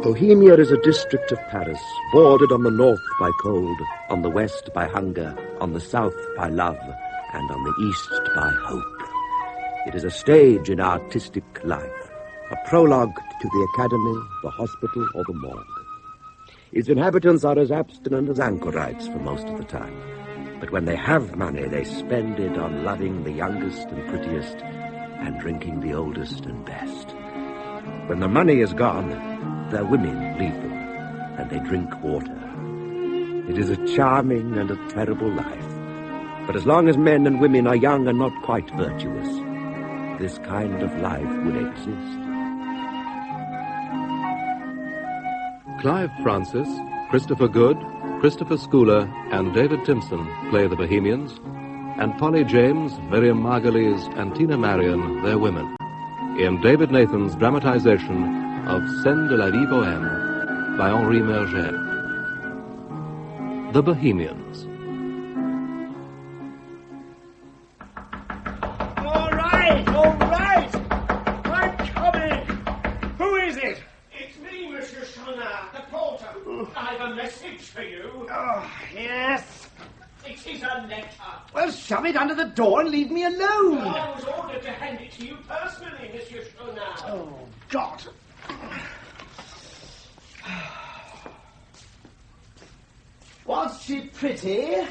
Bohemia is a district of Paris, bordered on the north by cold, on the west by hunger, on the south by love, and on the east by hope. It is a stage in artistic life, a prologue to the academy, the hospital, or the morgue. Its inhabitants are as abstinent as anchorites for most of the time. But when they have money, they spend it on loving the youngest and prettiest and drinking the oldest and best. When the money is gone, their women leave them, and they drink water. It is a charming and a terrible life. But as long as men and women are young and not quite virtuous, this kind of life will exist. Clive Francis, Christopher Good, Christopher Schuyler, and David Timpson play the Bohemians, and Polly James, Miriam Margolyes, and Tina Marion, their women, in David Nathan's dramatization of Scènes de la vie bohème by Henri Merget. The Bohemians. All right. I'm coming. Who is it? It's me, Monsieur Chenard, the porter. I've a message for you. Oh, yes. It is a letter. Well, shove it under the door and leave me alone. I was ordered to hand it to you personally, Monsieur Chenard. Oh, God. Was she pretty?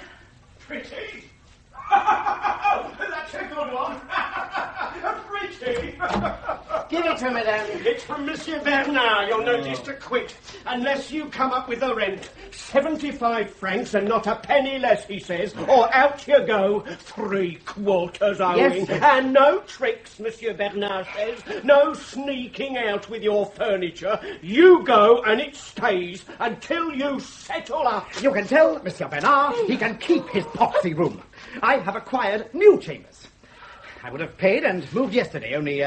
Pretty? That's a good one. Pretty. Give it to me, then. It's from Monsieur Bernard. You'll notice to quit. Unless you come up with the rent. 75 francs and not a penny less, he says. Or out you go. 3/4 owing. Yes. And no tricks, Monsieur Bernard says. No sneaking out with your furniture. You go and it stays until you settle up. You can tell Monsieur Bernard he can keep his poxy room. I have acquired new chambers. I would have paid and moved yesterday, only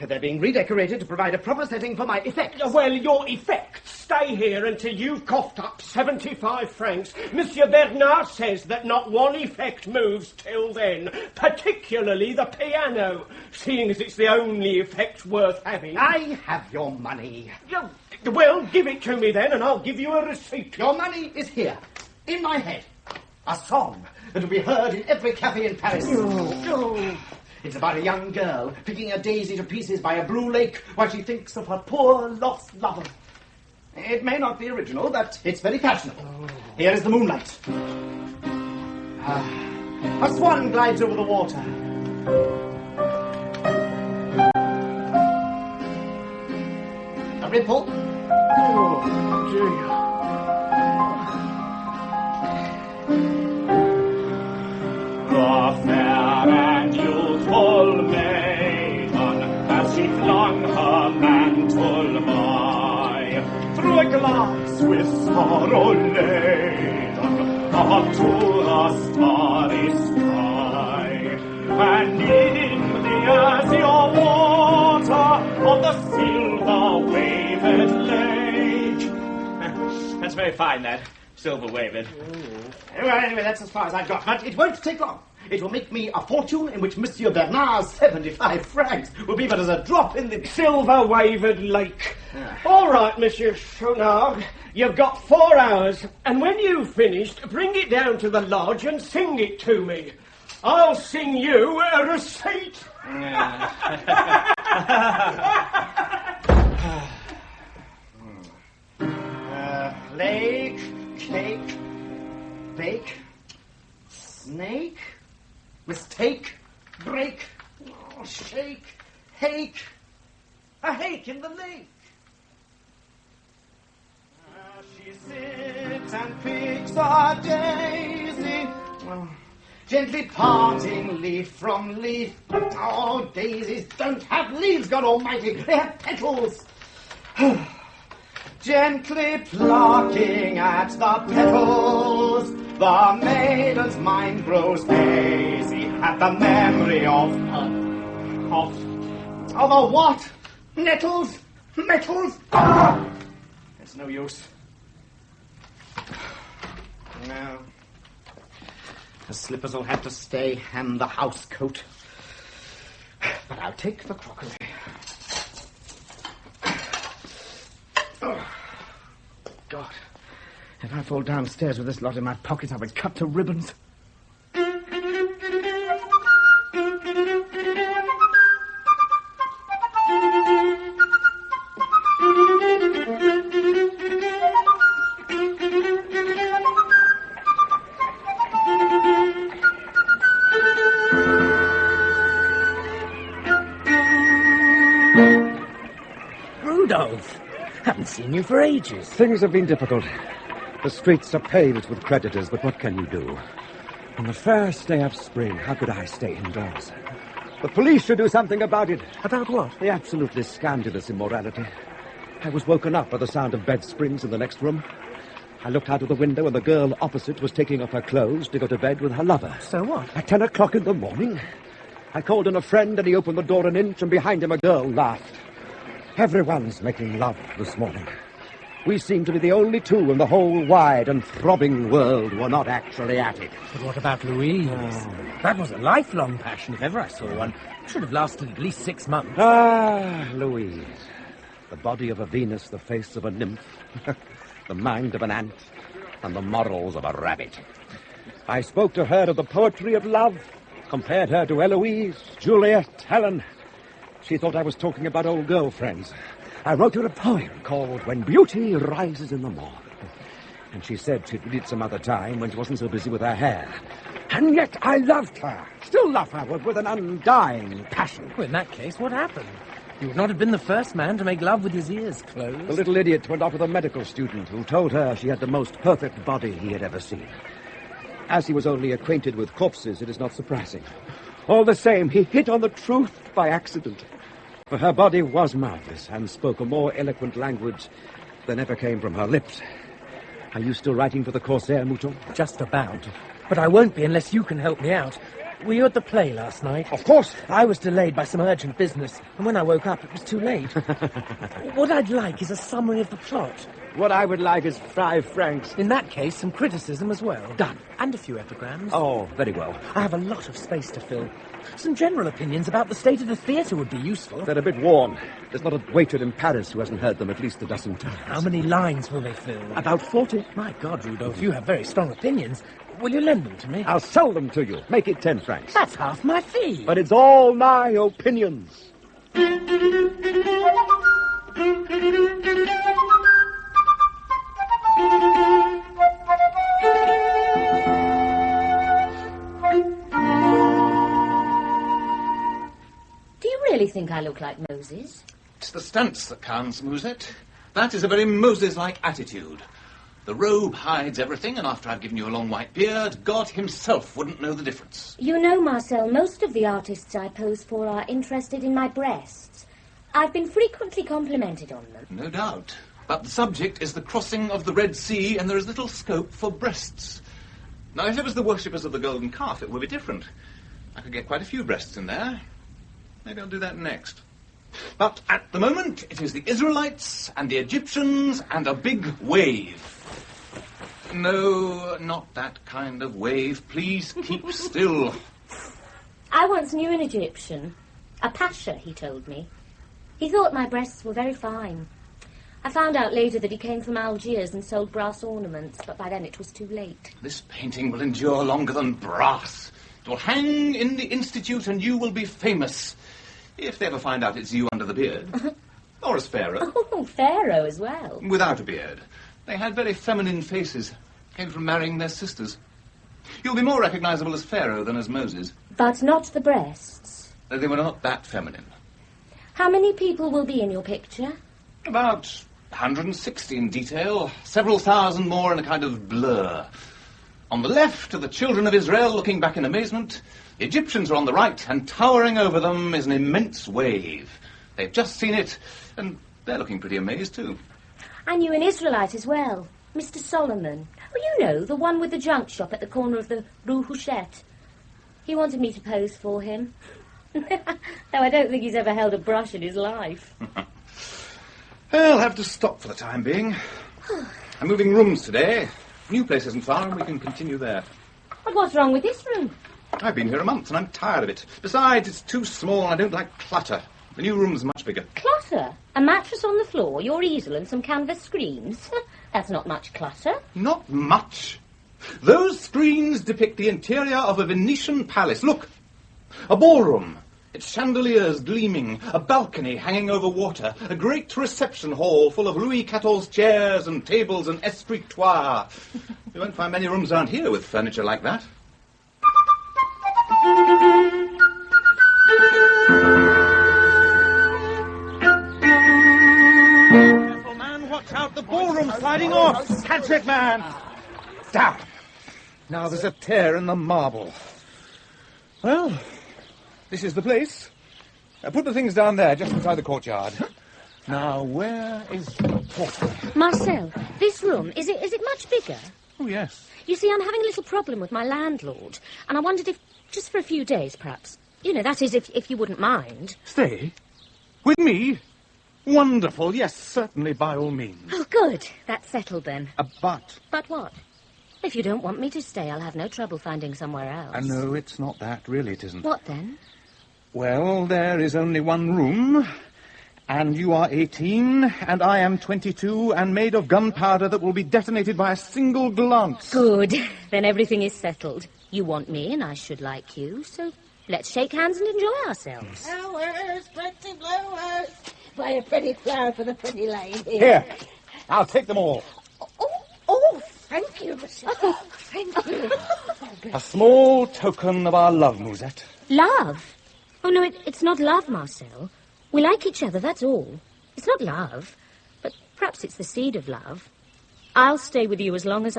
they're being redecorated to provide a proper setting for my effects. Well, your effects stay here until you've coughed up 75 francs. Monsieur Bernard says that not one effect moves till then, particularly the piano, seeing as it's the only effect worth having. I have your money. Well, give it to me then, and I'll give you a receipt. Your money is here, in my head. A song that will be heard in every cafe in Paris. It's about a young girl picking a daisy to pieces by a blue lake while she thinks of her poor lost lover. It may not be original, but it's very fashionable. Here is the moonlight. A swan glides over the water. A ripple. Oh, dear. The fair and youthful maiden, as she flung her mantle by, through a glass with sorrow laden, up to the starry sky, and in the azure water of the silver-waved lake. That's very fine, that. Silver-waved. Well, anyway, that's as far as I've got. But it won't take long. It will make me a fortune in which Monsieur Bernard's 75 francs will be but as a drop in the silver-waved lake. All right, Monsieur Chenard. You've got 4 hours, and when you've finished, bring it down to the lodge and sing it to me. I'll sing you a receipt. Lake, cake, bake, snake, mistake, break, shake, hake, a hake in the lake. She sits and picks a daisy, gently parting leaf from leaf. Oh, daisies don't have leaves, God Almighty, they have petals. Gently plucking at the petals, the maiden's mind grows hazy at the memory of a what? Nettles? Metals? Ah! It's no use. No. The slippers will have to stay, and the house coat. But I'll take the crockery. If I fall downstairs with this lot in my pocket, I'll be cut to ribbons. Rudolph, haven't seen you for ages. Things have been difficult. The streets are paved with creditors, but what can you do? On the first day of spring, how could I stay indoors? The police should do something about it. About what? The absolutely scandalous immorality. I was woken up by the sound of bed springs in the next room. I looked out of the window and the girl opposite was taking off her clothes to go to bed with her lover. So what? At 10 o'clock in the morning, I called in a friend and he opened the door an inch and behind him a girl laughed. Everyone's making love this morning. We seem to be the only two in the whole wide and throbbing world who are not actually at it. But what about Louise? That was a lifelong passion, if ever I saw one. Should have lasted at least 6 months. Ah, Louise. The body of a Venus, the face of a nymph, the mind of an ant, and the morals of a rabbit. I spoke to her of the poetry of love, compared her to Eloise, Juliet, Helen. She thought I was talking about old girlfriends. I wrote her a poem called When Beauty Rises in the Morn. And she said she'd read it some other time when she wasn't so busy with her hair. And yet I loved her. Still love her with an undying passion. Well, in that case, what happened? You would not have been the first man to make love with his ears closed. The little idiot went off with a medical student who told her she had the most perfect body he had ever seen. As he was only acquainted with corpses, it is not surprising. All the same, he hit on the truth by accident. For her body was marvelous and spoke a more eloquent language than ever came from her lips. Are you still writing for the Corsair, Mouton? Just about. But I won't be unless you can help me out. Were you at the play last night? Of course. I was delayed by some urgent business, and when I woke up, it was too late. What I'd like is a summary of the plot. What I would like is 5 francs. In that case, some criticism as well. Done. And a few epigrams. Oh, very well. I have a lot of space to fill. Some general opinions about the state of the theatre would be useful. They're a bit worn. There's not a waiter in Paris who hasn't heard them at least a dozen times. How many lines will they fill? About 40. My God, Rudolph, you have very strong opinions. Will you lend them to me? I'll sell them to you. Make it 10 francs. That's half my fee. But it's all my opinions. Do you really think I look like Moses? It's the stunts that counts, Musette. That is a very Moses-like attitude. The robe hides everything, and after I've given you a long white beard, God himself wouldn't know the difference. You know, Marcel, most of the artists I pose for are interested in my breasts. I've been frequently complimented on them. No doubt. But the subject is the crossing of the Red Sea, and there is little scope for breasts. Now, if it was the worshippers of the golden calf, it would be different. I could get quite a few breasts in there. Maybe I'll do that next. But at the moment, it is the Israelites and the Egyptians and a big wave. No, not that kind of wave. Please keep still. I once knew an Egyptian. A pasha, he told me. He thought my breasts were very fine. I found out later that he came from Algiers and sold brass ornaments, but by then it was too late. This painting will endure longer than brass. It will hang in the Institute and you will be famous. If they ever find out it's you under the beard. Or as Pharaoh. Oh, Pharaoh as well. Without a beard. They had very feminine faces. Came from marrying their sisters. You'll be more recognizable as Pharaoh than as Moses. But not the breasts. They were not that feminine. How many people will be in your picture? About 160 in detail. Several thousand more in a kind of blur. On the left are the children of Israel looking back in amazement. The Egyptians are on the right, and towering over them is an immense wave. They've just seen it, and they're looking pretty amazed too. I knew an Israelite as well, Mr. Solomon. Oh, you know, the one with the junk shop at the corner of the Rue Houchette. He wanted me to pose for him. Though I don't think he's ever held a brush in his life. I'll have to stop for the time being. I'm moving rooms today. New place isn't far, and we can continue there. But what's wrong with this room? I've been here a month, and I'm tired of it. Besides, it's too small, and I don't like clutter. The new room's much bigger. Clutter? sir? A mattress on the floor, your easel and some canvas screens? That's not much clutter. Not much. Those screens depict the interior of a Venetian palace. Look, a ballroom. Its chandeliers gleaming, a balcony hanging over water, a great reception hall full of Louis XIV's chairs and tables and escritoires. You won't find many rooms around here with furniture like that. Careful, man. Watch out. The ballroom's sliding off. Catch it, man. Down. Now there's a tear in the marble. Well, this is the place. Put the things down there, just inside the courtyard. Now, where is the porter? Marcel, this room, is it much bigger? Oh, yes. You see, I'm having a little problem with my landlord, and I wondered if, just for a few days, perhaps, that is, if you wouldn't mind. Stay? With me? Wonderful. Yes, certainly, by all means. Oh, good. That's settled, then. But? But what? If you don't want me to stay, I'll have no trouble finding somewhere else. No, it's not that. Really, it isn't. What, then? Well, there is only one room, and you are 18, and I am 22, and made of gunpowder that will be detonated by a single glance. Good. Then everything is settled. You want me, and I should like you, so let's shake hands and enjoy ourselves. Flowers, pretty flowers. Buy a pretty flower for the pretty lady. Here, I'll take them all. Oh, thank you, monsieur. Oh, thank you. A small token of our love, Musette. Love? Oh, no, it's not love, Marcel. We like each other, that's all. It's not love, but perhaps it's the seed of love. I'll stay with you as long as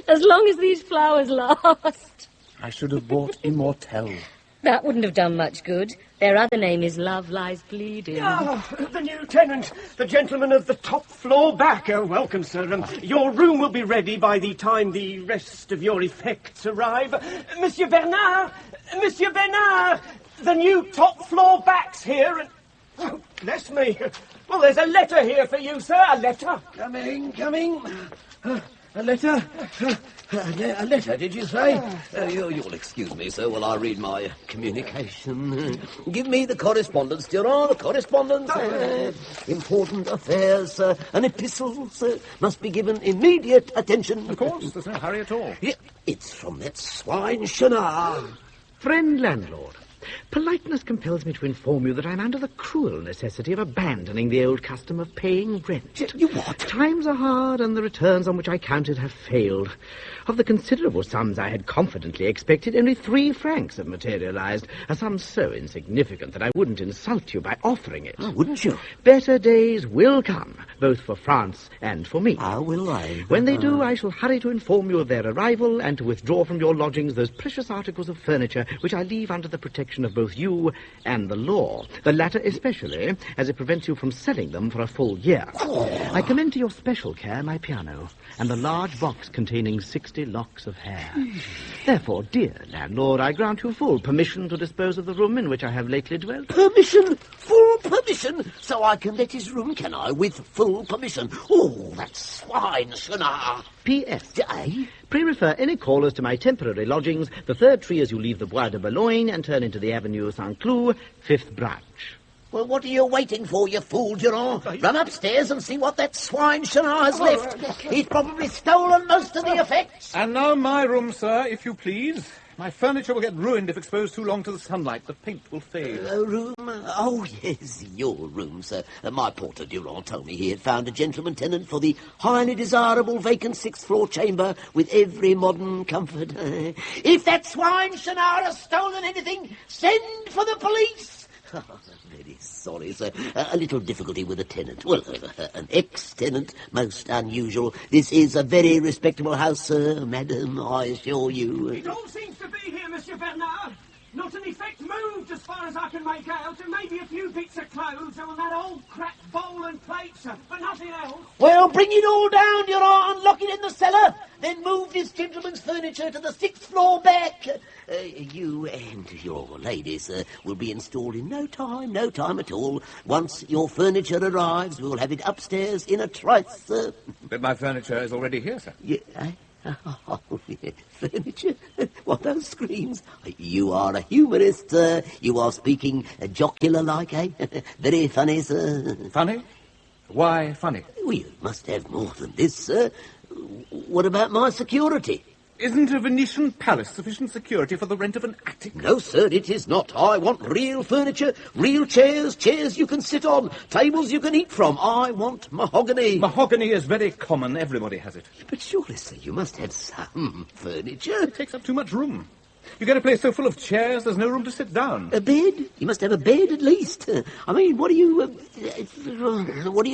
as long as these flowers last. I should have bought Immortelle. That wouldn't have done much good. Their other name is Love Lies Bleeding. Ah, the new tenant, the gentleman of the top floor back. Oh, welcome, sir. Your room will be ready by the time the rest of your effects arrive. Monsieur Bernard, the new top floor back's here, and... Oh, bless me. Well, there's a letter here for you, sir, a letter. Coming. A letter? A letter, did you say? You'll excuse me, sir, while I read my communication. Give me the correspondence, Durand, the correspondence. Important affairs, sir. An epistle, sir, must be given immediate attention. Of course, there's no hurry at all. Yeah, it's from that swine Chenard. Friend landlord, politeness compels me to inform you that I'm under the cruel necessity of abandoning the old custom of paying rent. You what? Times are hard, and the returns on which I counted have failed. Of the considerable sums I had confidently expected, only 3 francs have materialized, a sum so insignificant that I wouldn't insult you by offering it. Oh, wouldn't you? Better days will come, both for France and for me. How will I? When they do, I shall hurry to inform you of their arrival and to withdraw from your lodgings those precious articles of furniture which I leave under the protection of both you and the law. The latter especially, as it prevents you from selling them for a full year. I commend to your special care my piano and the large box containing 60 locks of hair. Therefore, dear landlord, I grant you full permission to dispose of the room in which I have lately dwelt. Permission? Full permission? So I can let his room, can I, with full permission? Oh, that swine, Chenard. P.S. Pray refer any callers to my temporary lodgings, the 3rd tree as you leave the Bois de Boulogne and turn into the Avenue Saint-Cloud, 5th branch. Well, what are you waiting for, you fool, Durand? Run upstairs and see what that swine Chenard has left. He's probably stolen most of the effects. And now my room, sir, if you please. My furniture will get ruined if exposed too long to the sunlight. The paint will fade. Room? Oh, yes, your room, sir. My porter, Durand, told me he had found a gentleman tenant for the highly desirable vacant 6th floor chamber with every modern comfort. If that swine Chenard has stolen anything, send for the police. Very sorry, sir. A little difficulty with a tenant. Well, an ex-tenant, most unusual. This is a very respectable house, sir, madam, I assure you. It all seems to be here, Monsieur Bernard. Not an effect moved as far as I can make out, and maybe a few bits of clothes on that old cracked bowl and plate, sir, but nothing else. Well, bring it all down, Durand, and lock it in the cellar. Then move this gentleman's furniture to the 6th floor back. You and your lady, sir, will be installed in no time at all. Once your furniture arrives, we'll have it upstairs in a trice, sir. But my furniture is already here, sir. Yeah, Oh, yes, furniture? What, those screams? You are a humorist, sir. You are speaking jocular-like, eh? Very funny, sir. Funny? Why funny? Well, you must have more than this, sir. What about my security? Isn't a Venetian palace sufficient security for the rent of an attic? No, sir, it is not. I want real furniture, real chairs, chairs you can sit on, tables you can eat from. I want mahogany. Mahogany is very common. Everybody has it. But surely, sir, you must have some furniture. It takes up too much room. You get a place so full of chairs, there's no room to sit down. A bed? You must have a bed at least. I mean, what do you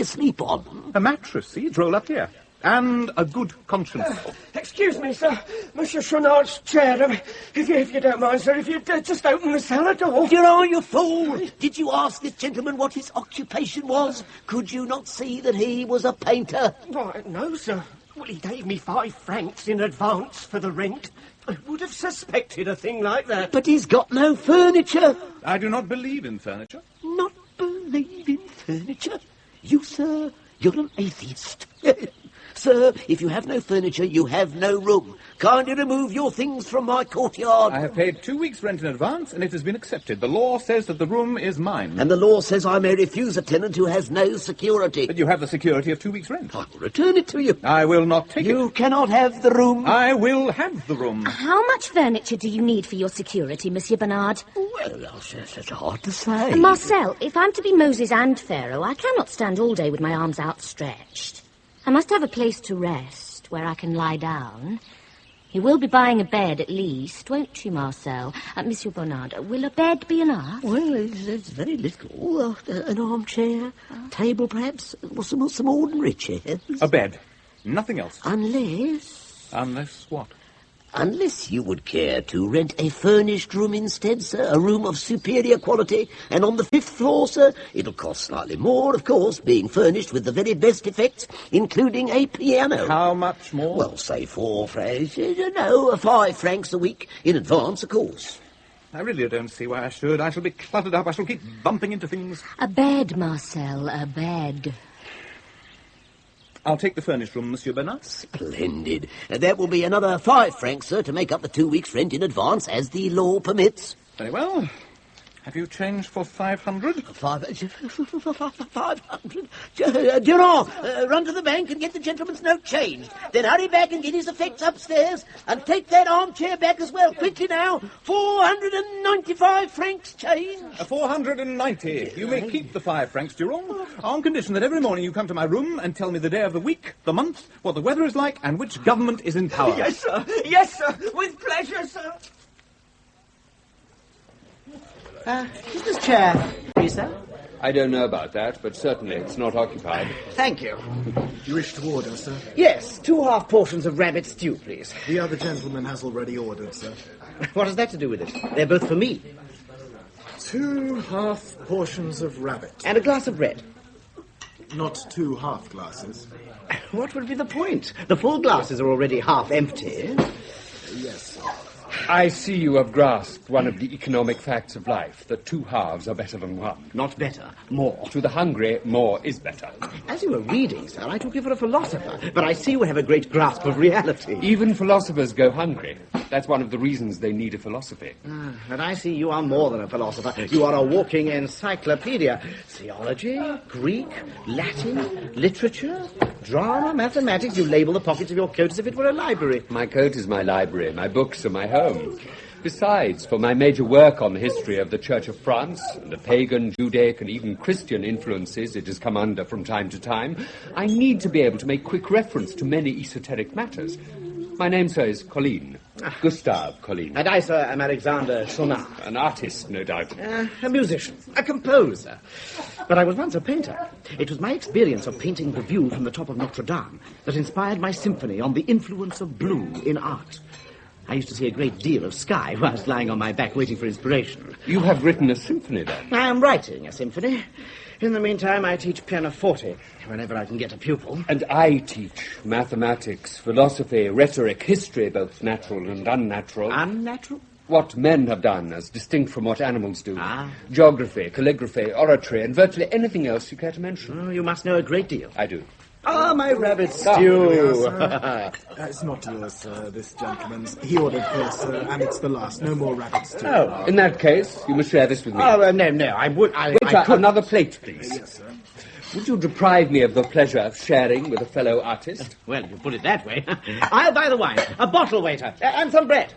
sleep on? A mattress, see? It's rolled up here. And a good conscience. Excuse me, sir. Monsieur Chenard's chair. If you don't mind, sir, if you'd just open the cellar door. You fool! Did you ask this gentleman what his occupation was? Could you not see that he was a painter? Why, no, sir. Well, he gave me 5 francs in advance for the rent. I would have suspected a thing like that. But he's got no furniture. I do not believe in furniture. Not believe in furniture? You, sir, you're an atheist. Sir, if you have no furniture, you have no room. Kindly remove your things from my courtyard. I have paid 2 weeks' rent in advance, and it has been accepted. The law says that the room is mine. And the law says I may refuse a tenant who has no security. But you have the security of 2 weeks' rent. I will return it to you. I will not take it. You cannot have the room. I will have the room. How much furniture do you need for your security, Monsieur Bernard? Well, it's hard to say. Marcel, if I'm to be Moses and Pharaoh, I cannot stand all day with my arms outstretched. I must have a place to rest, where I can lie down. You will be buying a bed at least, won't you, Marcel? Monsieur Bernard, will a bed be enough? Well, it's very little. An armchair, table perhaps, or some ordinary chairs. A bed. Nothing else. Unless... Unless what? Unless you would care to rent a furnished room instead, sir, a room of superior quality, and on the 5th floor, sir, it'll cost slightly more, of course, being furnished with the very best effects, including a piano. How much more? Well, say 4 francs, 5 francs a week, in advance, of course. I really don't see why I should. I shall be cluttered up. I shall keep bumping into things. A bed, Marcel, a bed. I'll take the furnished room, Monsieur Bernard. Splendid. That will be another 5 francs, sir, to make up the 2 weeks' rent in advance, as the law permits. Very well. Have you changed for 500? 500? Durand, run to the bank and get the gentleman's note changed. Then hurry back and get his effects upstairs. And take that armchair back as well. Quickly now. 495 francs change. 490. You may keep the 5 francs, Durand, on condition that every morning you come to my room and tell me the day of the week, the month, what the weather is like, and which government is in power. Yes, sir. Yes, sir. With pleasure, sir. Is this chair free, sir? I don't know about that, but certainly it's not occupied. Thank you. Do you wish to order, sir? Yes, 2 half portions of rabbit stew, please. The other gentleman has already ordered, sir. What has that to do with it? They're both for me. 2 half portions of rabbit. And a glass of red. Not 2 half glasses. What would be the point? The full glasses are already half empty. Yes, sir. I see you have grasped one of the economic facts of life, that 2 halves are better than 1. Not better, more. To the hungry, more is better. As you were reading, sir, I took you for a philosopher, but I see you have a great grasp of reality. Even philosophers go hungry. That's one of the reasons they need a philosophy. But I see you are more than a philosopher. You are a walking encyclopedia. Theology, Greek, Latin, literature, drama, mathematics. You label the pockets of your coat as if it were a library. My coat is my library. My books are my home. Besides, for my major work on the history of the Church of France and the pagan, Judaic, and even Christian influences it has come under from time to time, I need to be able to make quick reference to many esoteric matters. My name, sir, is Colline. Gustave Colline. And I, sir, am Alexander Chenard. An artist, no doubt. A musician. A composer. But I was once a painter. It was my experience of painting the view from the top of Notre Dame that inspired my symphony on the influence of blue in art. I used to see a great deal of sky whilst lying on my back waiting for inspiration. You have written a symphony, then? I am writing a symphony. In the meantime, I teach pianoforte whenever I can get a pupil. And I teach mathematics, philosophy, rhetoric, history, both natural and unnatural. Unnatural? What men have done as distinct from what animals do. Geography, calligraphy, oratory, and virtually anything else you care to mention. Oh, you must know a great deal. I do. Ah, my rabbit stew. It's not yours, sir, this gentleman's. He ordered first, sir, and it's the last. No more rabbits, too. Oh, in that case, you must share this with me. Oh, no, I would... Waiter, another plate, please. Yes, sir. Would you deprive me of the pleasure of sharing with a fellow artist? Well, you put it that way. I'll buy the wine. A bottle, waiter. And some bread.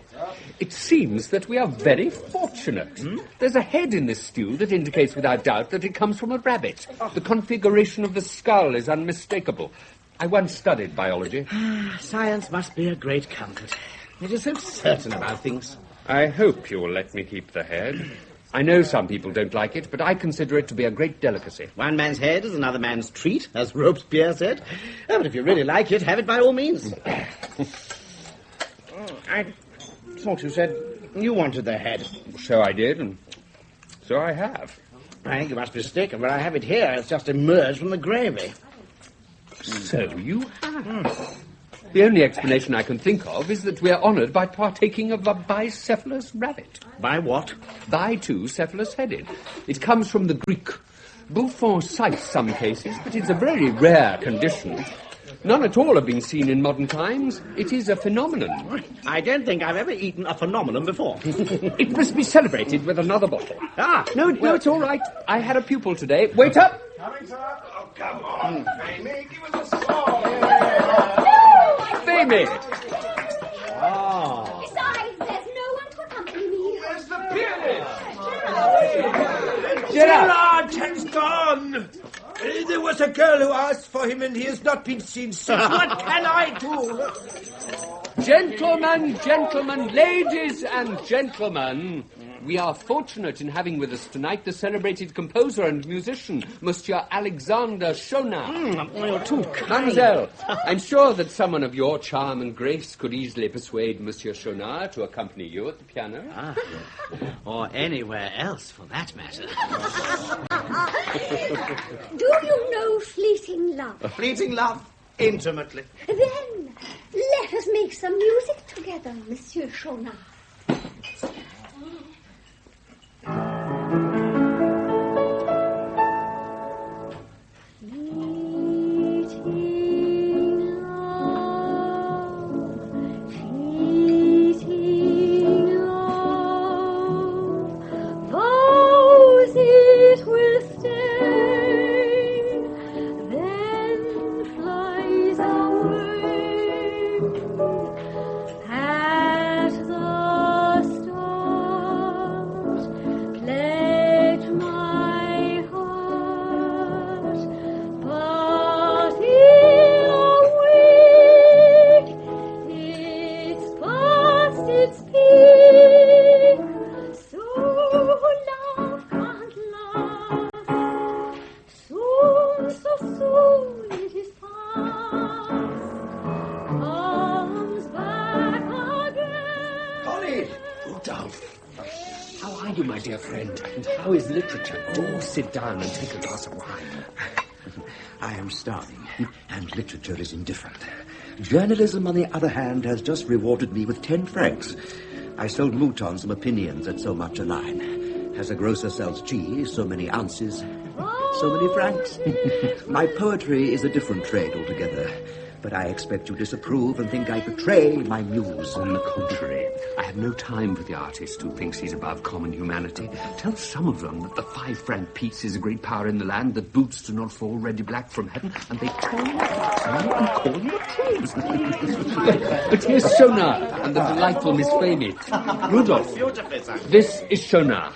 It seems that we are very fortunate. There's a head in this stew that indicates without doubt that it comes from a rabbit. The configuration of the skull is unmistakable. I once studied biology. Science must be a great comfort. It is so certain about things. I hope you will let me keep the head. I know some people don't like it, but I consider it to be a great delicacy. One man's head is another man's treat, as Robespierre said. Oh, but if you really like it, have it by all means. I thought you said you wanted the head. So I did, and so I have. I think you must be mistaken. When I have it here, it's just emerged from the gravy. So you have. The only explanation I can think of is that we are honoured by partaking of a bicephalous rabbit. By what? Bi-two-cephalous-headed. It comes from the Greek. Buffon cites some cases, but it's a very rare condition. None at all have been seen in modern times. It is a phenomenon. I don't think I've ever eaten a phenomenon before. It must be celebrated with another bottle. No, it's all right. I had a pupil today. Wait up! Coming, sir. Oh, come on, Mamie. Give us a song. Mamie! Oh. Besides, there's no one to accompany me. Where's the pianist? Gerard has gone. There was a girl who asked for him, and he has not been seen since. What can I do? Gentlemen, ladies and gentlemen, we are fortunate in having with us tonight the celebrated composer and musician, Monsieur Alexander Schaunard. You're too kind. Mademoiselle, I'm sure that someone of your charm and grace could easily persuade Monsieur Schaunard to accompany you at the piano. Or anywhere else, for that matter. Do you know Fleeting Love? Fleeting love? Intimately. Then let us make some music together, Monsieur Schaunard. Sit down and take a glass of wine. I am starving, and literature is indifferent. Journalism, on the other hand, has just rewarded me with 10 francs. I sold Mouton some opinions at so much a line. As a grocer sells cheese, so many ounces, so many francs. My poetry is a different trade altogether. But I expect you disapprove and think I betray my muse. On the contrary, I have no time for the artist who thinks he's above common humanity. Tell some of them that the 5-franc piece is a great power in the land, that boots do not fall ready black from heaven, and they call you and call you a truth. But here's Schaunard and the delightful Miss Mamie. Rudolph, this is Schaunard,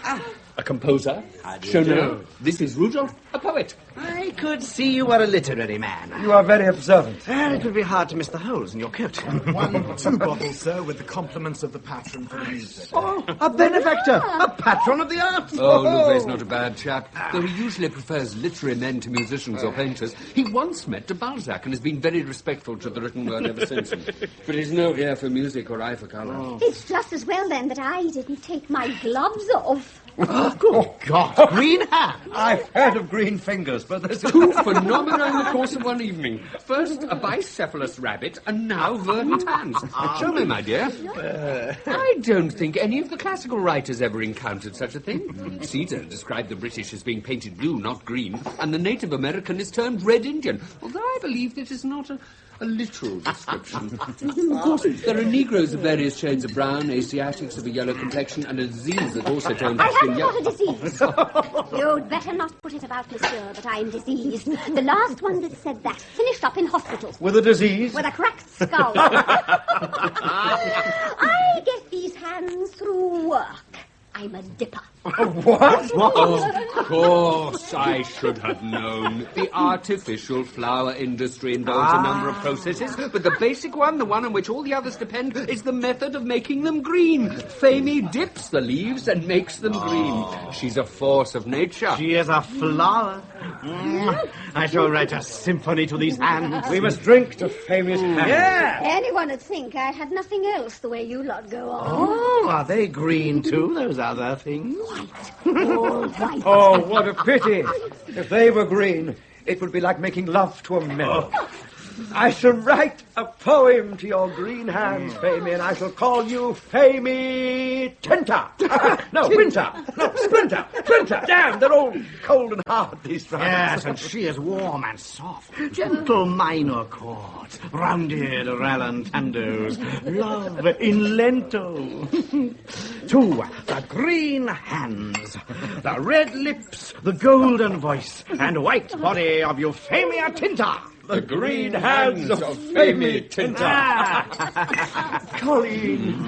a composer. Schaunard, this is Rudolph, a poet. I could see you were a literary man. You are very observant. It would be hard to miss the holes in your coat. 2 bottles, sir, with the compliments of the patron for the music. Oh, a benefactor, a patron of the arts. Oh, Louvet's not a bad chap. Though he usually prefers literary men to musicians or painters. He once met de Balzac and has been very respectful to the written word ever since. But he's no ear for music or eye for colour. Oh. It's just as well, then, that I didn't take my gloves off. Oh, God. Green hands. I've heard of green fingers, but there's 2 phenomena in the course of one evening. First, a bicephalous rabbit, and now verdant hands. Show me, my dear. I don't think any of the classical writers ever encountered such a thing. Caesar described the British as being painted blue, not green, and the Native American is turned red Indian, although I believe it is not a literal description. Of course, there are Negroes of various shades of brown, Asiatics of a yellow complexion, and a disease that also turns I skin haven't yellow. got a disease. You'd better not put it about, monsieur, that I'm diseased. The last one that said that finished up in hospital. With a disease? With a cracked skull. I get these hands through work. I'm a dipper. What? Of course, I should have known. The artificial flower industry involves a number of processes, but the basic one, the one on which all the others depend, is the method of making them green. Famie dips the leaves and makes them green. She's a force of nature. She is a flower. I shall write a symphony to these hands. We must drink to Famie's hands. Yeah. Anyone would think I had nothing else the way you lot go on. Oh, are they green too, those other things? All white. Oh, what a pity. If they were green, it would be like making love to a melon. I shall write a poem to your green hands, Famie, and I shall call you Famie Tinter. No, Winter. No, Splinter. Splinter. Damn, they're all cold and hard, these rhymes. Yes, and she is warm and soft. Gentle minor chords, rounded rallentandos, love in lento. Two, the green hands, the red lips, the golden voice, and white body of Euphemia Tinter. The green hands of Famie Tinter. Colleen,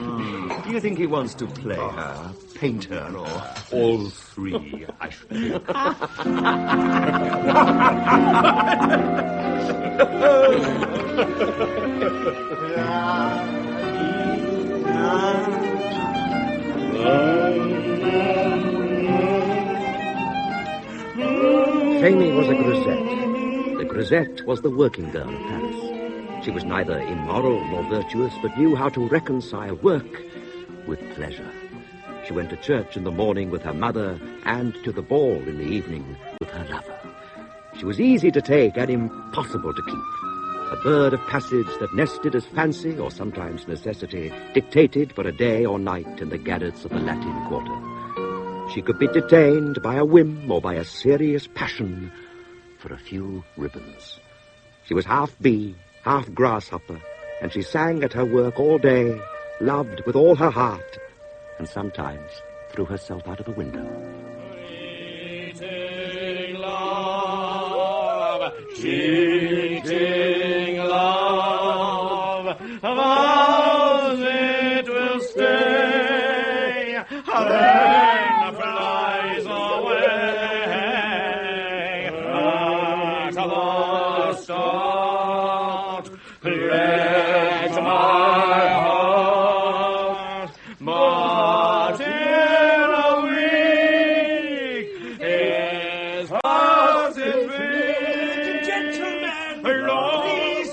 do you think he wants to play her, paint her, or all three, I should think. Famie was a grisette. The grisette was the working girl of Paris. She was neither immoral nor virtuous, but knew how to reconcile work with pleasure. She went to church in the morning with her mother and to the ball in the evening with her lover. She was easy to take and impossible to keep. A bird of passage that nested as fancy or sometimes necessity dictated for a day or night in the garrets of the Latin Quarter. She could be detained by a whim or by a serious passion for a few ribbons. She was half bee, half grasshopper, and she sang at her work all day, loved with all her heart, and sometimes threw herself out of a window. Cheating love, cheating love, vows it will stay, then flies away, at the start, breaks my heart, but in a week is past in feet. Gentlemen, please,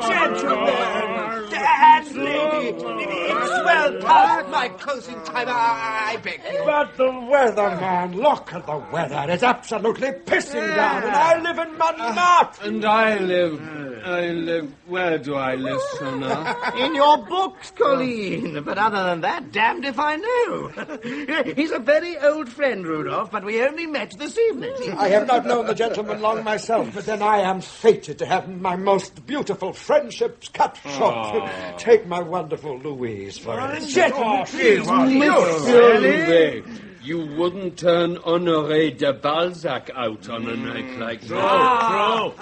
gentlemen, Dad, lady, it's well past my closing time, I beg you. But the weather, man, look at the weather. It's absolutely pissing down, and I live in Montmartre. And I live, where do I live, Sona? In your books, Colleen. But other than that, damned if I know. He's a very old friend, Rudolph, but we only met this evening. I have not known the gentleman long myself, but then I am fated to have my most beautiful friendships cut short. Take my wonderful Louise, for instance. Surely you wouldn't turn Honoré de Balzac out on a night like that.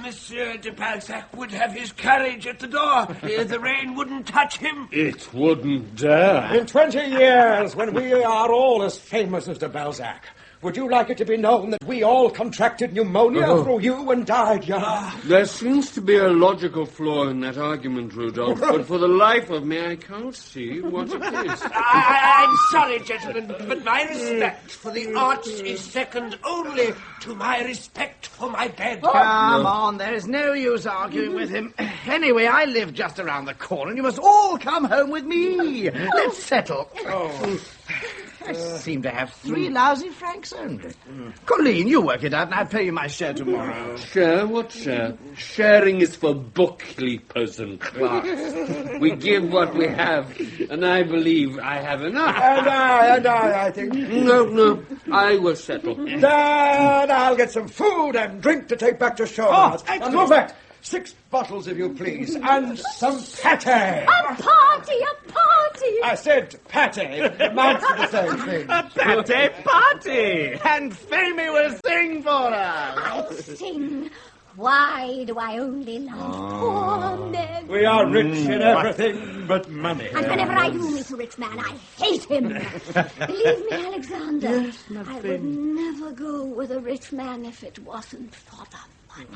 Monsieur de Balzac would have his carriage at the door. The rain wouldn't touch him. It wouldn't dare. In 20 years, when we are all as famous as de Balzac, would you like it to be known that we all contracted pneumonia through you and died young? There seems to be a logical flaw in that argument, Rudolph, but for the life of me, I can't see what it is. I'm sorry, gentlemen, but my respect for the arts is second only to my respect for my bed. Come on, there is no use arguing with him. Anyway, I live just around the corner, and you must all come home with me. Let's settle. I seem to have 3 lousy francs only. Colleen, you work it out, and I'll pay you my share tomorrow. Share? What share? Sharing is for bookkeepers and clerks. We give what we have, and I believe I have enough. And I think... No, I will settle. Then I'll get some food and drink to take back to Shaw's. And move back. 6 bottles, if you please, and some pate. A party! I said pate. It amounts to the same thing. A pate party! And Famie will sing for us. I'll sing. Why do I only love poor men? We are rich in everything but money. And whenever I do meet a rich man, I hate him. Believe me, Alexander, Yes, my I would friend. never go with a rich man if it wasn't for the money.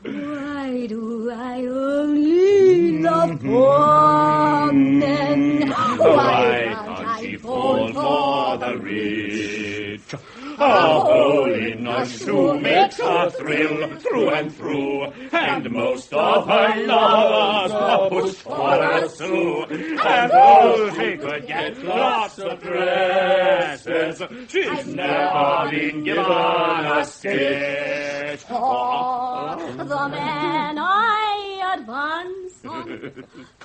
Why do I only love poor men? Why can't she fall for the rich? Our holiness who makes her thrill through and through, and most of her lovers are pushed for a sou. And though she could get lots of dresses, she's never been given a stitch. For the man I advance on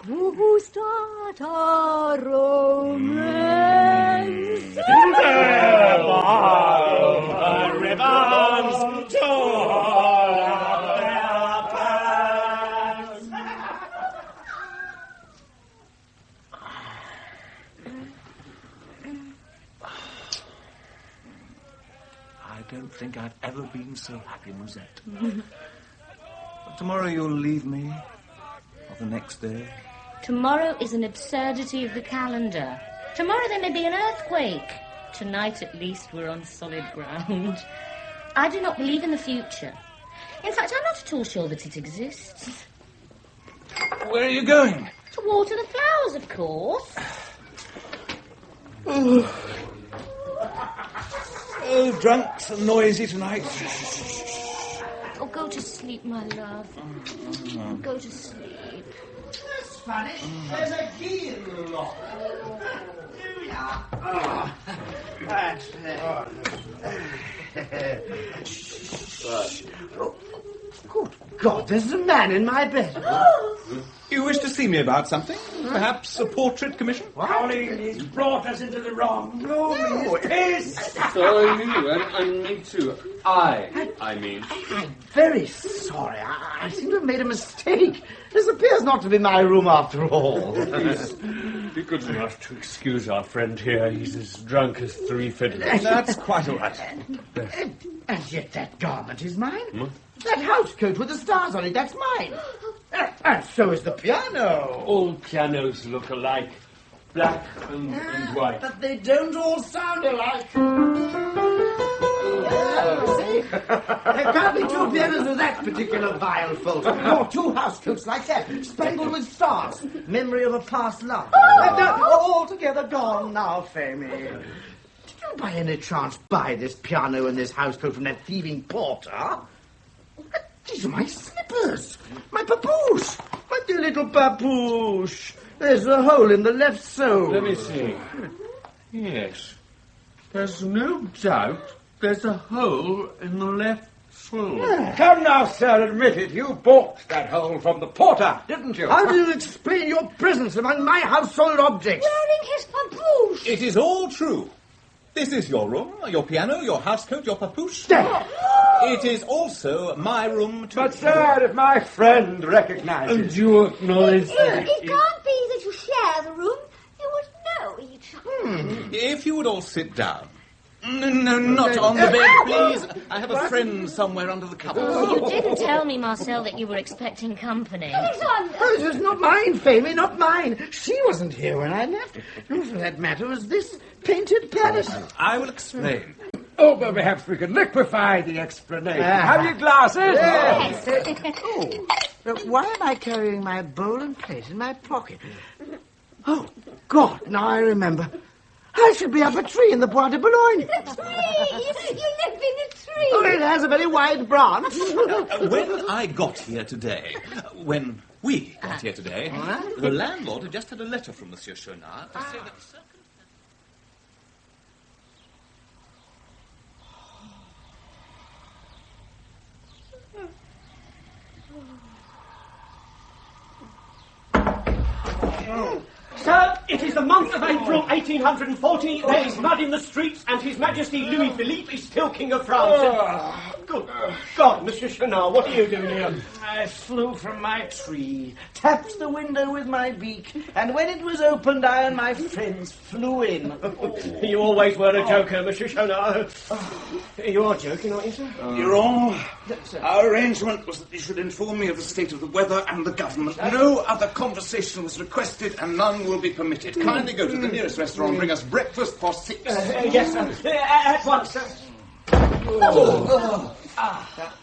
to start a romance. Her ribbons to hold up their pants. I don't think I've ever been so happy, Musette. But tomorrow you'll leave me, or the next day. Tomorrow is an absurdity of the calendar. Tomorrow there may be an earthquake. Tonight, at least, we're on solid ground. I do not believe in the future. In fact, I'm not at all sure that it exists. Where are you going? To water the flowers, of course. Oh, drunk and noisy tonight. Oh, go to sleep, my love. Go to sleep. That's funny. There's a key in the lock. Here we are. That's Good God, there's a man in my bed. You wish to see me about something? Perhaps a portrait commission? Colleen, he's brought us into the wrong room. No, it is. So are you, and me too. I mean. I'm very sorry. I seem to have made a mistake. This appears not to be my room after all. Please, be good enough to excuse our friend here. He's as drunk as 3 fiddlers. That's quite all right. And yet that garment is mine. That house coat with the stars on it, that's mine. And so is the piano. All pianos look alike. Black and white. But they don't all sound alike. See? There can't be 2 pianos with that particular vile fault. Nor 2 house coats like that, spangled with stars. Memory of a past love. Altogether gone now, Famie. Did you by any chance buy this piano and this house coat from that thieving porter? These are my slippers. My papouche. My dear little papouche. There's a hole in the left sole. Let me see. Yes. There's no doubt there's a hole in the left sole. Yeah. Come now, sir, admit it. You bought that hole from the porter, didn't you? How do you explain your presence among my household objects? Wearing his papouche. It is all true. This is your room, your piano, your housecoat, your papouche. It is also my room, too. But, sir, if my friend recognizes... And you acknowledge that It can't be that you share the room. You would know each other. If you would all sit down. No, not on the bed, please. I have a friend somewhere under the covers. You didn't tell me, Marcel, that you were expecting company. Alexander! Oh, it was not mine, Famie, not mine. She wasn't here when I left. Nor, for that matter, was this painted palace. I will explain. Oh, but perhaps we could liquefy the explanation. Have you glasses? Yes. Why am I carrying my bowl and plate in my pocket? Oh, God, now I remember. I should be up a tree in the Bois de Boulogne. A tree! You live in a tree! Oh, it has a very wide branch. When I got here today, when we got here today, the landlord had just had a letter from Monsieur Chaunard to say that Sir, it is the month of April, 1840. There is mud in the streets, and His Majesty Louis Philippe is still King of France. Good God, Monsieur Chenard, what are you doing here? I flew from my tree, tapped the window with my beak, and when it was opened, I and my friends flew in. You always were a joker, Monsieur Chenard. You are joking, aren't you, sir? Your Honour, our arrangement was that you should inform me of the state of the weather and the government. No other conversation was requested, and none will be permitted. Kindly go to the nearest restaurant and bring us breakfast for 6. Yes, sir. At once, sir.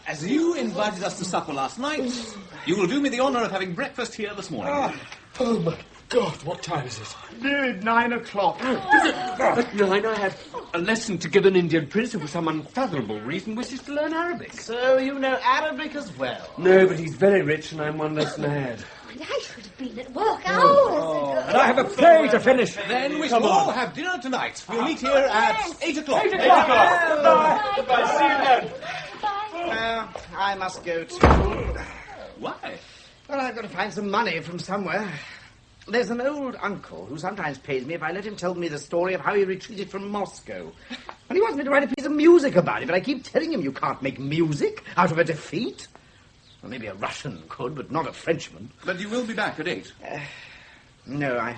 As you invited us to supper last night, you will do me the honour of having breakfast here this morning. Oh, my God, what time is it? Nearly 9 o'clock. At 9 I have a lesson to give an Indian prince who for some unfathomable reason wishes to learn Arabic. So you know Arabic as well? No, but he's very rich and I'm one less mad. I should have been at work hours ago. And I have a play to finish. Then we shall all have dinner tonight. We'll meet here at 8 o'clock. 8 o'clock. Goodbye. See you then. I must go too. Why? Well, I've got to find some money from somewhere. There's an old uncle who sometimes pays me if I let him tell me the story of how he retreated from Moscow. And he wants me to write a piece of music about it, but I keep telling him you can't make music out of a defeat. Well, maybe a Russian could, but not a Frenchman. But you will be back at 8. No,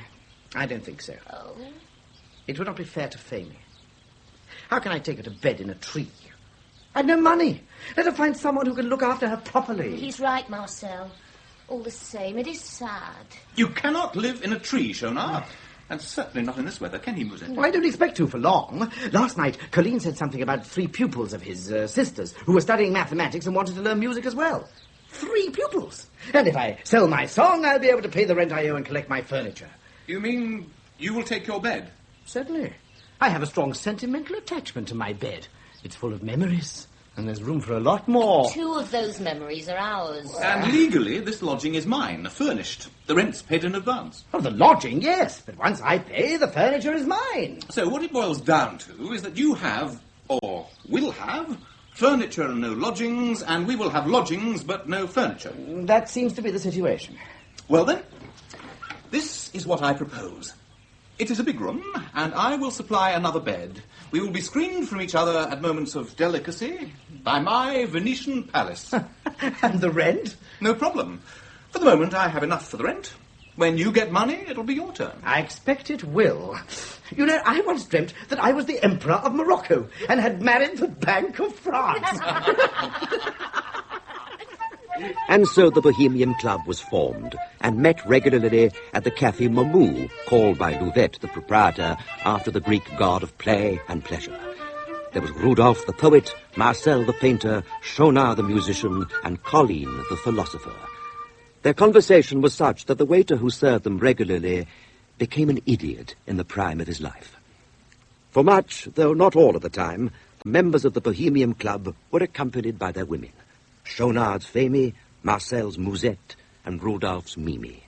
I don't think so. Oh? It would not be fair to Fanny. How can I take her to bed in a tree? I've no money. Let her find someone who can look after her properly. He's right, Marcel. All the same, it is sad. You cannot live in a tree, Shona. And certainly not in this weather, can he, Musette? Well, I don't expect to for long. Last night, Colleen said something about 3 pupils of his sisters who were studying mathematics and wanted to learn music as well. 3 pupils. And if I sell my song, I'll be able to pay the rent I owe and collect my furniture. You mean you will take your bed? Certainly. I have a strong sentimental attachment to my bed. It's full of memories, and there's room for a lot more. 2 of those memories are ours. And legally, this lodging is mine, furnished. The rent's paid in advance. Oh, the lodging, yes, but once I pay, the furniture is mine. So what it boils down to is that you have, or will have, furniture and no lodgings, and we will have lodgings but no furniture. That seems to be the situation. Well then, this is what I propose. It is a big room, and I will supply another bed. We will be screened from each other at moments of delicacy by my Venetian palace. And the rent? No problem. For the moment, I have enough for the rent. When you get money, it'll be your turn. I expect it will. You know, I once dreamt that I was the Emperor of Morocco and had married the Bank of France. And so the Bohemian Club was formed and met regularly at the Café Mamou, called by Louvet, the proprietor, after the Greek god of play and pleasure. There was Rudolph the poet, Marcel the painter, Shonard the musician, and Colleen the philosopher. Their conversation was such that the waiter who served them regularly became an idiot in the prime of his life. For much, though not all of the time, the members of the Bohemian Club were accompanied by their women. Shonard's Famy, Marcel's Musette, and Rudolph's Mimi.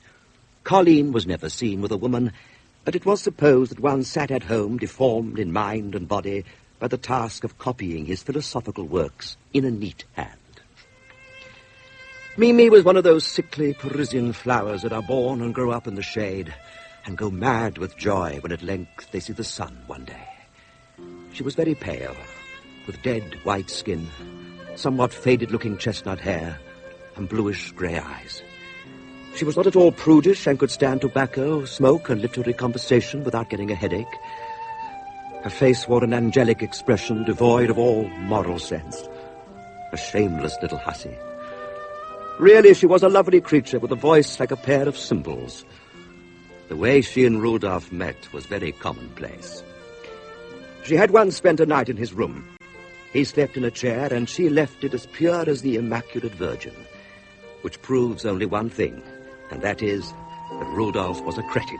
Colleen was never seen with a woman, but it was supposed that one sat at home deformed in mind and body by the task of copying his philosophical works in a neat hand. Mimi was one of those sickly Parisian flowers that are born and grow up in the shade and go mad with joy when at length they see the sun one day. She was very pale, with dead white skin, somewhat faded-looking chestnut hair, and bluish-grey eyes. She was not at all prudish and could stand tobacco, smoke, and literary conversation without getting a headache. Her face wore an angelic expression devoid of all moral sense. A shameless little hussy. Really, she was a lovely creature with a voice like a pair of cymbals. The way she and Rudolph met was very commonplace. She had once spent a night in his room. He slept in a chair, and she left it as pure as the Immaculate Virgin, which proves only one thing, and that is that Rudolph was a cretin.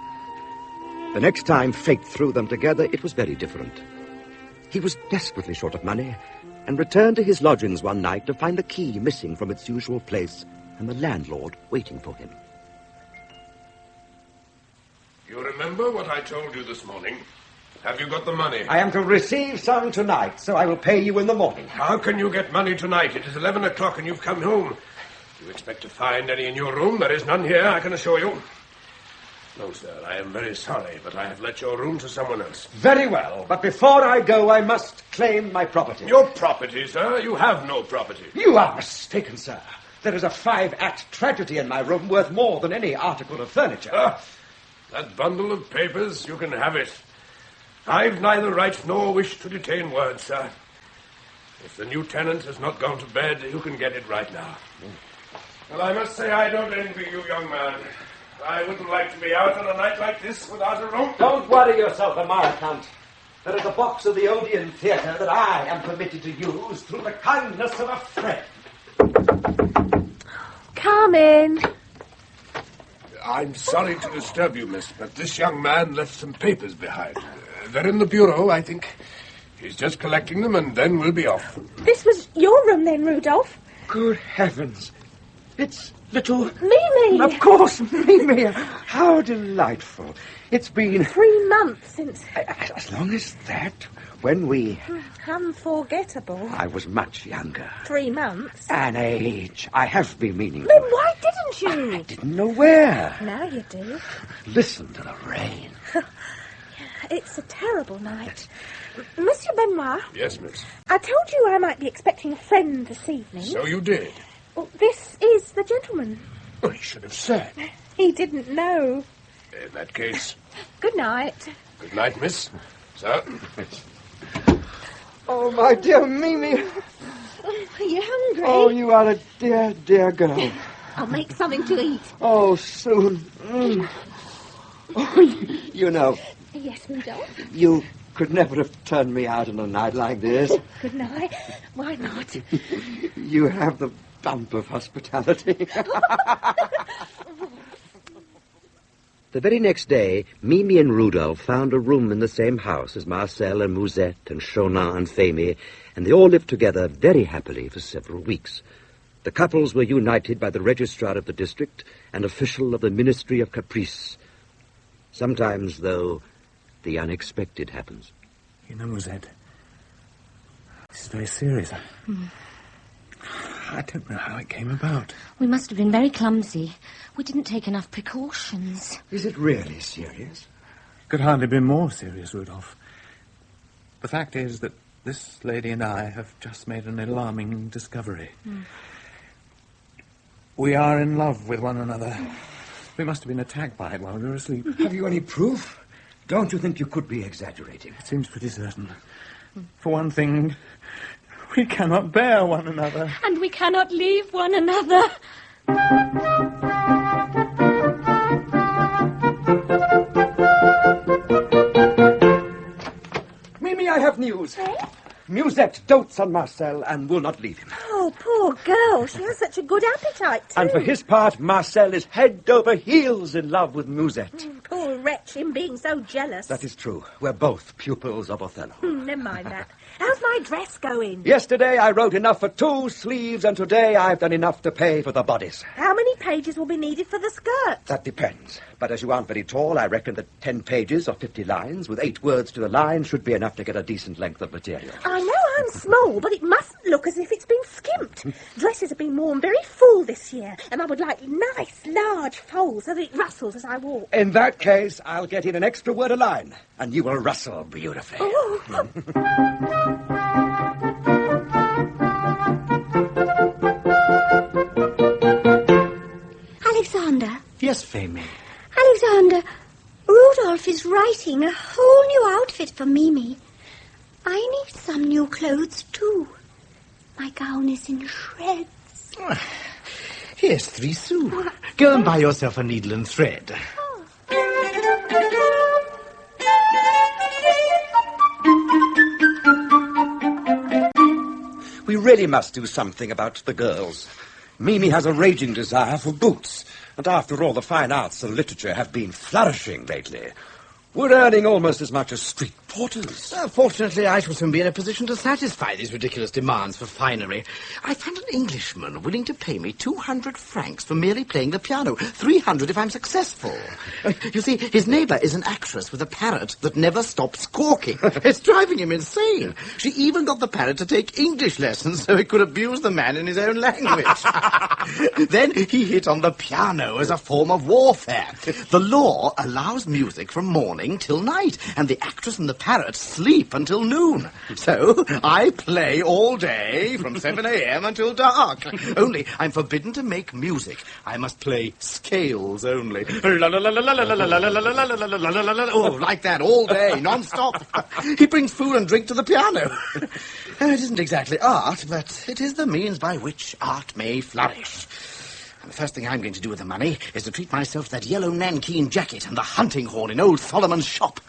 The next time fate threw them together, it was very different. He was desperately short of money, and returned to his lodgings one night to find the key missing from its usual place, and the landlord waiting for him. You remember what I told you this morning? Have you got the money? I am to receive some tonight, so I will pay you in the morning. How can you get money tonight? It is 11 o'clock and you've come home. Do you expect to find any in your room? There is none here, I can assure you. No, sir, I am very sorry, but I have let your room to someone else. Very well, but before I go, I must claim my property. Your property, sir? You have no property. You are mistaken, sir. There is a 5-act tragedy in my room worth more than any article of furniture. That bundle of papers, you can have it. I've neither right nor wish to detain words, sir. If the new tenant has not gone to bed, you can get it right now. Well, I must say I don't envy you, young man. I wouldn't like to be out on a night like this without a room. Don't worry yourself on my account. There is a box of the Odeon Theatre that I am permitted to use through the kindness of a friend. Come in. I'm sorry to disturb you, miss, but this young man left some papers behind. They're in the bureau, I think. He's just collecting them, and then we'll be off. This was your room then, Rudolph? Good heavens. It's little... Mimi! Of course, Mimi. How delightful. It's been... 3 months since... As long as that, when we... Unforgettable. I was much younger. 3 months? An age. I have been meaning Then to. why didn't you? I didn't know where. Now you do. Listen to the rain. It's a terrible night. Monsieur Benoit? Yes, miss. I told you I might be expecting a friend this evening. So you did. Well, this is the gentleman. Well, he should have said. He didn't know. In that case, Good night. good night, miss. Sir. Oh, my dear Mimi. Are you hungry? Oh, you are a dear, dear girl. I'll make something to eat. Oh, soon. Oh, you know, Yes, Rudolph. you could never have turned me out on a night like this. Good night. Why not? You have the bump of hospitality. The very next day, Mimi and Rudolph found a room in the same house as Marcel and Musette and Chonin and Femi, and they all lived together very happily for several weeks. The couples were united by the registrar of the district and official of the Ministry of Caprice. Sometimes, though, the unexpected happens. You know, Musette, this is very serious. I don't know how it came about. We must have been very clumsy. We didn't take enough precautions. Is it really serious? Could hardly be more serious, Rudolph. The fact is that this lady and I have just made an alarming discovery. We are in love with one another. We must have been attacked by it while we were asleep. Have you any proof? Don't you think you could be exaggerating? It seems pretty certain. For one thing, we cannot bear one another. And we cannot leave one another. Mimi, I have news. Musette dotes on Marcel and will not leave him. Oh, poor girl. She has such a good appetite, too. And for his part, Marcel is head over heels in love with Musette. Poor wretch, him being so jealous. That is true. We're both pupils of Othello. Never mind that. How's my dress going? Yesterday I wrote enough for 2 sleeves, and today I've done enough to pay for the bodice. How many pages will be needed for the skirt? That depends. But as you aren't very tall, I reckon that 10 pages or 50 lines with 8 words to the line should be enough to get a decent length of material. I know I'm small, but it mustn't look as if it's been skimped. Dresses have been worn very full this year, and I would like nice, large folds so that it rustles as I walk. In that case, I'll get in an extra word a line, and you will rustle beautifully. Oh. Alexander. Yes, Femi. Alexander, Rudolph is writing a whole new outfit for Mimi. I need some new clothes, too. My gown is in shreds. Here's 3 sous. Go and buy yourself a needle and thread. We really must do something about the girls. Mimi has a raging desire for boots, and after all, the fine arts and literature have been flourishing lately. We're earning almost as much as street porters. Fortunately, I shall soon be in a position to satisfy these ridiculous demands for finery. I found an Englishman willing to pay me 200 francs for merely playing the piano, 300 if I'm successful. You see, his neighbour is an actress with a parrot that never stops squawking. It's driving him insane. She even got the parrot to take English lessons so it could abuse the man in his own language. Then he hit on the piano as a form of warfare. The law allows music from morning till night, and the actress and the parrot sleep until noon. So I play all day from 7 a.m. until dark. Only I'm forbidden to make music. I must play scales only. Oh, like that all day, non-stop. He brings food and drink to the piano. It isn't exactly art, but it is the means by which art may flourish. And the first thing I'm going to do with the money is to treat myself to that yellow nankeen jacket and the hunting horn in old Solomon's shop.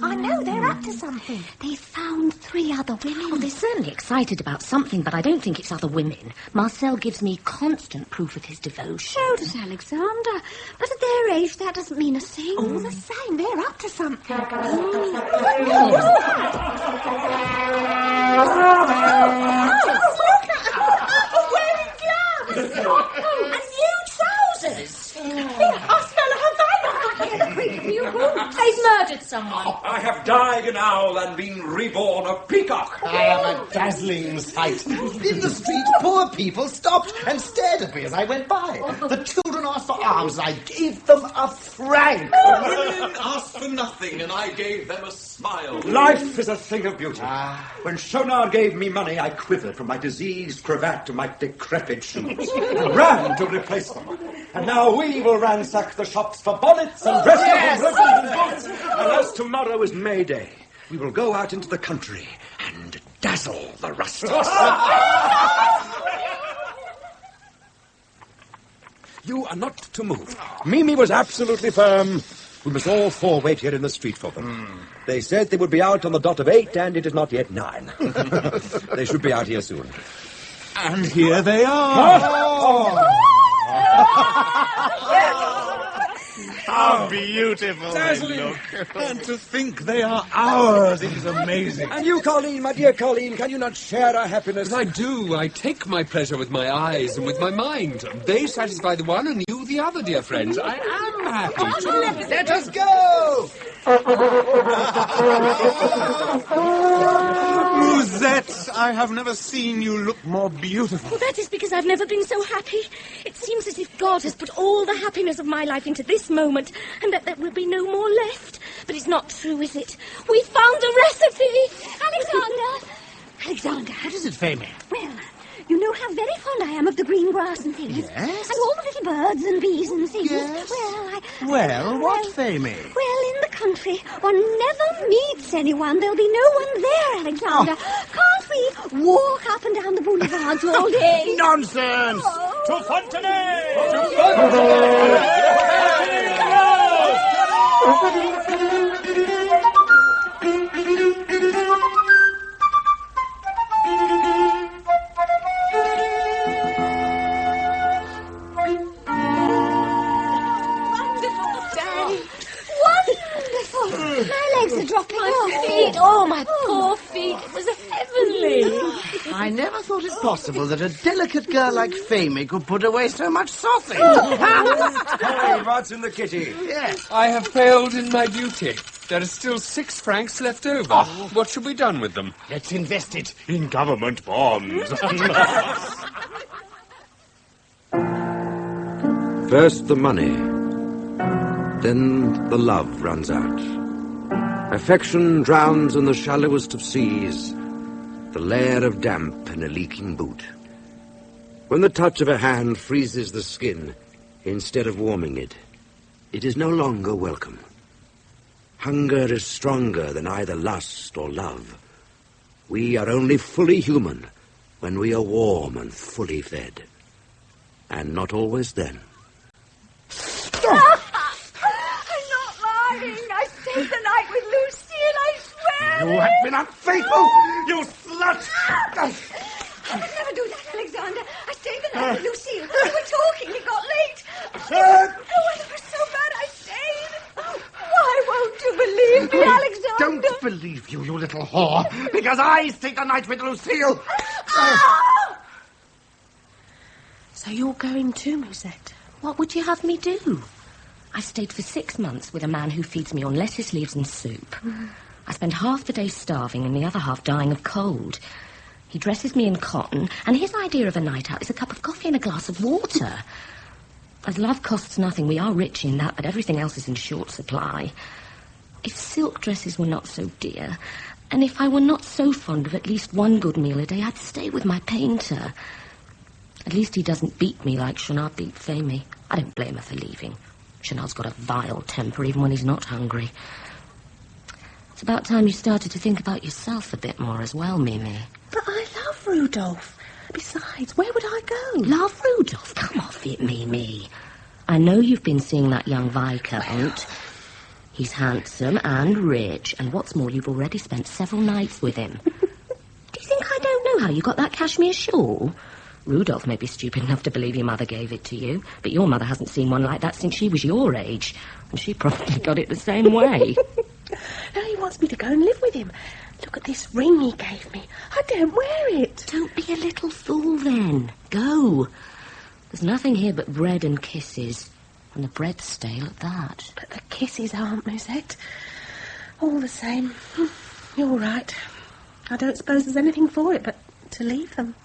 I know they're up to something. They found 3 other women. Oh, they're certainly excited about something, but I don't think it's other women. Marcel gives me constant proof of his devotion. So does Alexander. But at their age, that doesn't mean a thing. All the same, they're up to something. Wearing gloves! And new trousers! I smell a They've murdered someone. I have died an owl and been reborn a peacock. I am a dazzling sight. In the street, poor people stopped and stared at me as I went by. The children asked for alms, and I gave them a franc. Women asked for nothing, and I gave them a smile. Life is a thing of beauty. When Schaunard gave me money, I quivered from my diseased cravat to my decrepit shoes. I ran to replace them. And now we will ransack the shops for bonnets and dresses and ribbons and boots. And as tomorrow is May Day, we will go out into the country and dazzle the rustics. You are not to move. Mimi was absolutely firm. We must all 4 wait here in the street for them. They said they would be out on the dot of 8, and it is not yet 9. They should be out here soon. And here they are. How beautiful they look. And to think they are ours. It is amazing. And you, Colleen, my dear Colleen, can you not share our happiness? I do. I take my pleasure with my eyes and with my mind. They satisfy the one and you the other, dear friends. I am happy too. Let us go! Musette, I have never seen you look more beautiful. Well, that is because I've never been so happy. It seems as if God has put all the happiness of my life into this moment, and that there will be no more left. But it's not true, is it? We found a recipe! Alexander! What is it, Famie? Well, you know how very fond I am of the green grass and things. Yes? And all the little birds and bees and things. Yes? Well, what, Famie? Well, in the country, one never meets anyone. There'll be no one there, Alexander. Can't we walk up and down the boulevards all day? Nonsense! To Fontenay! My legs are dropping off. Feet, oh, my poor feet. It was heavenly. I never thought it possible that a delicate girl like Famie could put away so much sausage. Hey, what's in the kitty? Yes. I have failed in my duty. There are still 6 francs left over. What shall be done with them? Let's invest it in government bonds. First the money, then the love runs out. Affection drowns in the shallowest of seas, the layer of damp in a leaking boot. When the touch of a hand freezes the skin, instead of warming it, it is no longer welcome. Hunger is stronger than either lust or love. We are only fully human when we are warm and fully fed. And not always then. I'm not lying. I stayed the night with Lucille, I swear. You have been unfaithful, you slut! I would never do that, Alexander. Alexander. I stayed the night with Lucille. We were talking. It got late. Oh, it was so bad I stayed. Why won't you believe me, I Alexander? don't believe you, you little whore, because I stayed the night with Lucille. So you're going too, Musette? What would you have me do? I stayed for 6 months with a man who feeds me on lettuce leaves and soup. I spend half the day starving and the other half dying of cold. He dresses me in cotton, and his idea of a night out is a cup of coffee and a glass of water. As love costs nothing, we are rich in that, but everything else is in short supply. If silk dresses were not so dear, and if I were not so fond of at least one good meal a day, I'd stay with my painter. At least he doesn't beat me like Chenard beat Femi. I don't blame her for leaving. Chenard's got a vile temper, even when he's not hungry. It's about time you started to think about yourself a bit more as well, Mimi. But I love Rudolph. Besides, where would I go? Love Rudolph? Come off it, Mimi. I know you've been seeing that young Viscount. He's handsome and rich, and what's more, you've already spent several nights with him. Do you think I don't know how you got that cashmere shawl? Rudolph may be stupid enough to believe your mother gave it to you, but your mother hasn't seen one like that since she was your age, and she probably got it the same way. Now he wants me to go and live with him. Look at this ring he gave me. I don't wear it. Don't be a little fool, then. Go. There's nothing here but bread and kisses, and the bread's stale at that. But the kisses aren't, Musette. All the same, you're right. I don't suppose there's anything for it but to leave them.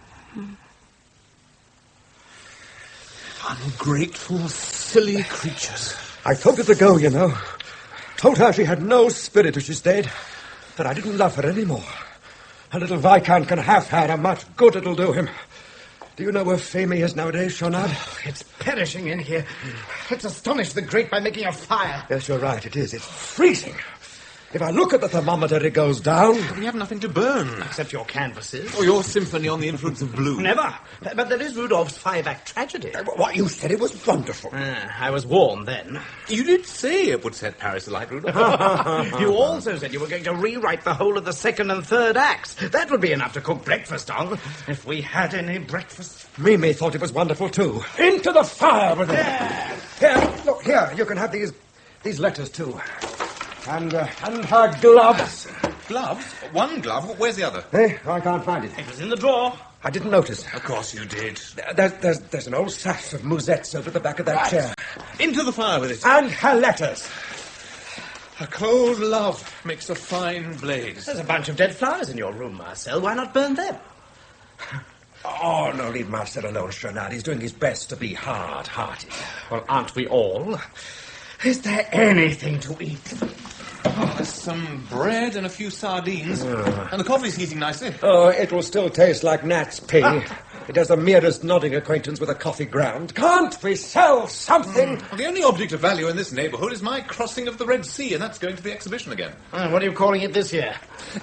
Ungrateful, silly creatures. I told her to go, you know. Told her she had no spirit if she stayed. That I didn't love her anymore. A little Viscount can have her, how much good it'll do him. Do you know where Femi is nowadays, Chenard? Oh, it's perishing in here. Let's astonish the great by making a fire. Yes, you're right, it is. It's freezing. If I look at the thermometer, it goes down. We have nothing to burn. Except your canvases. Or your symphony on the influence of blue. Never. But there is Rudolph's 5-act tragedy. What, you said it was wonderful. I was warned then. You did say it would set Paris alight, Rudolph. You also said you were going to rewrite the whole of the 2nd and 3rd acts. That would be enough to cook breakfast on, if we had any breakfast. Mimi thought it was wonderful, too. Into the fire with it. Here, look, here, you can have these letters, too. And her gloves. Gloves? One glove? Where's the other? I can't find it. It was in the drawer. I didn't notice. Of course you did. There's an old sash of Musette's over the back of that chair. Into the fire with it. And her letters. A cold love makes a fine blaze. There's a bunch of dead flowers in your room, Marcel. Why not burn them? Oh, no, leave Marcel alone, Chenard. He's doing his best to be hard-hearted. Well, aren't we all? Is there anything to eat? Oh, there's some bread and a few sardines. And the coffee's heating nicely. Oh, it will still taste like gnat's pee. It has the merest nodding acquaintance with a coffee ground. Can't we sell something? The only object of value in this neighbourhood is my crossing of the Red Sea, and that's going to the exhibition again. What are you calling it this year?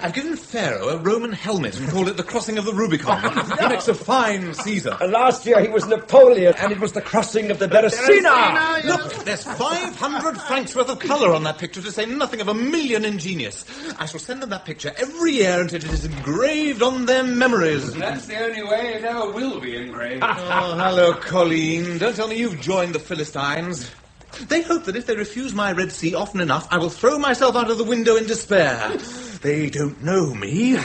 I've given Pharaoh a Roman helmet and called it the crossing of the Rubicon. He makes a fine Caesar. Last year he was Napoleon, and it was the crossing of the Beresina. Look, there's 500 francs worth of colour on that picture, to say nothing of 1,000,000 in genius. I shall send them that picture every year until it is engraved on their memories. That's the only way it ever will be engraved. Oh, hello, Colleen. Don't tell me you've joined the Philistines. They hope that if they refuse my Red Sea often enough, I will throw myself out of the window in despair. They don't know me.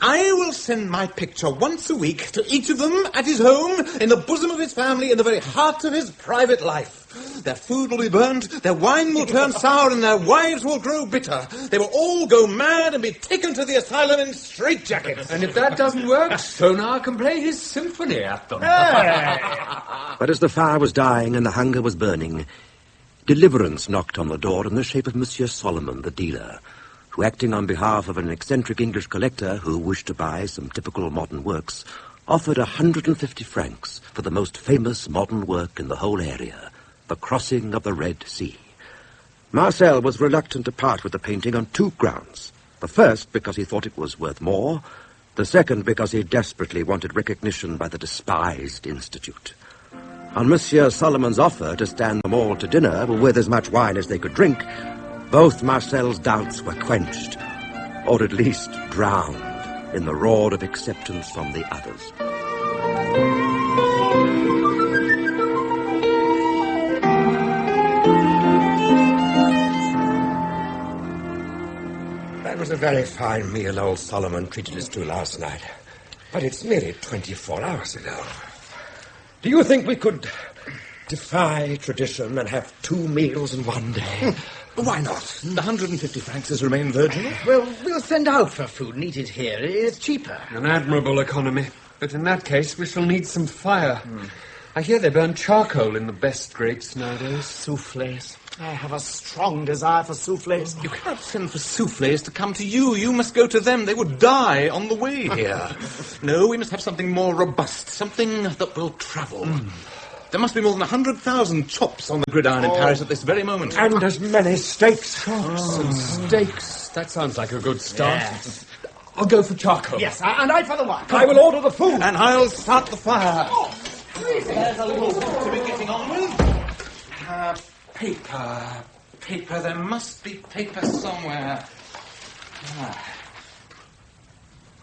I will send my picture once a week to each of them at his home, in the bosom of his family, in the very heart of his private life. Their food will be burnt, their wine will turn sour, and their wives will grow bitter. They will all go mad and be taken to the asylum in straitjackets. And if that doesn't work, Sonar can play his symphony at them. But as the fire was dying and the hunger was burning, deliverance knocked on the door in the shape of Monsieur Solomon, the dealer, who, acting on behalf of an eccentric English collector who wished to buy some typical modern works, offered 150 francs for the most famous modern work in the whole area, The Crossing of the Red Sea. Marcel was reluctant to part with the painting on 2 grounds. The first, because he thought it was worth more. The second, because he desperately wanted recognition by the despised Institute. On Monsieur Solomon's offer to stand them all to dinner with as much wine as they could drink, both Marcel's doubts were quenched, or at least drowned, in the roar of acceptance from the others. very fine meal old Solomon treated us to last night. But it's nearly 24 hours ago. Do you think we could defy tradition and have 2 meals in one day? Why not? 150 francs has remained virginal. Well, we'll send out for food and eat it here. It's cheaper. An admirable economy. But in that case, we shall need some fire. I hear they burn charcoal in the best grates nowadays. Soufflés. I have a strong desire for soufflés. You cannot send for soufflés to come to you. You must go to them. They would die on the way here. No, we must have something more robust, something that will travel. There must be more than 100,000 chops on the gridiron in Paris at this very moment. And as many steaks. Steaks. That sounds like a good start. Yes. I'll go for charcoal. Yes, and I for the wine. I will order the food. And I'll start the fire. There's a little to be getting on with. Paper. There must be paper somewhere.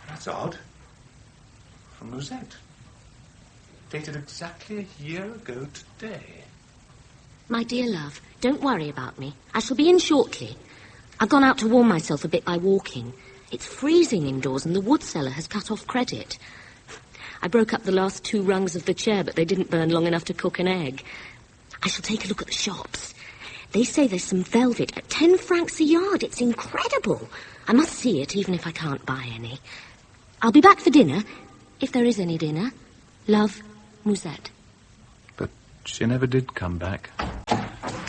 That's odd. From Musette. Dated exactly a year ago today. My dear love, don't worry about me. I shall be in shortly. I've gone out to warm myself a bit by walking. It's freezing indoors and the wood cellar has cut off credit. I broke up the last 2 rungs of the chair, but they didn't burn long enough to cook an egg. I shall take a look at the shops. They say there's some velvet at 10 francs a yard. It's incredible. I must see it, even if I can't buy any. I'll be back for dinner, if there is any dinner. Love, Musette. But she never did come back.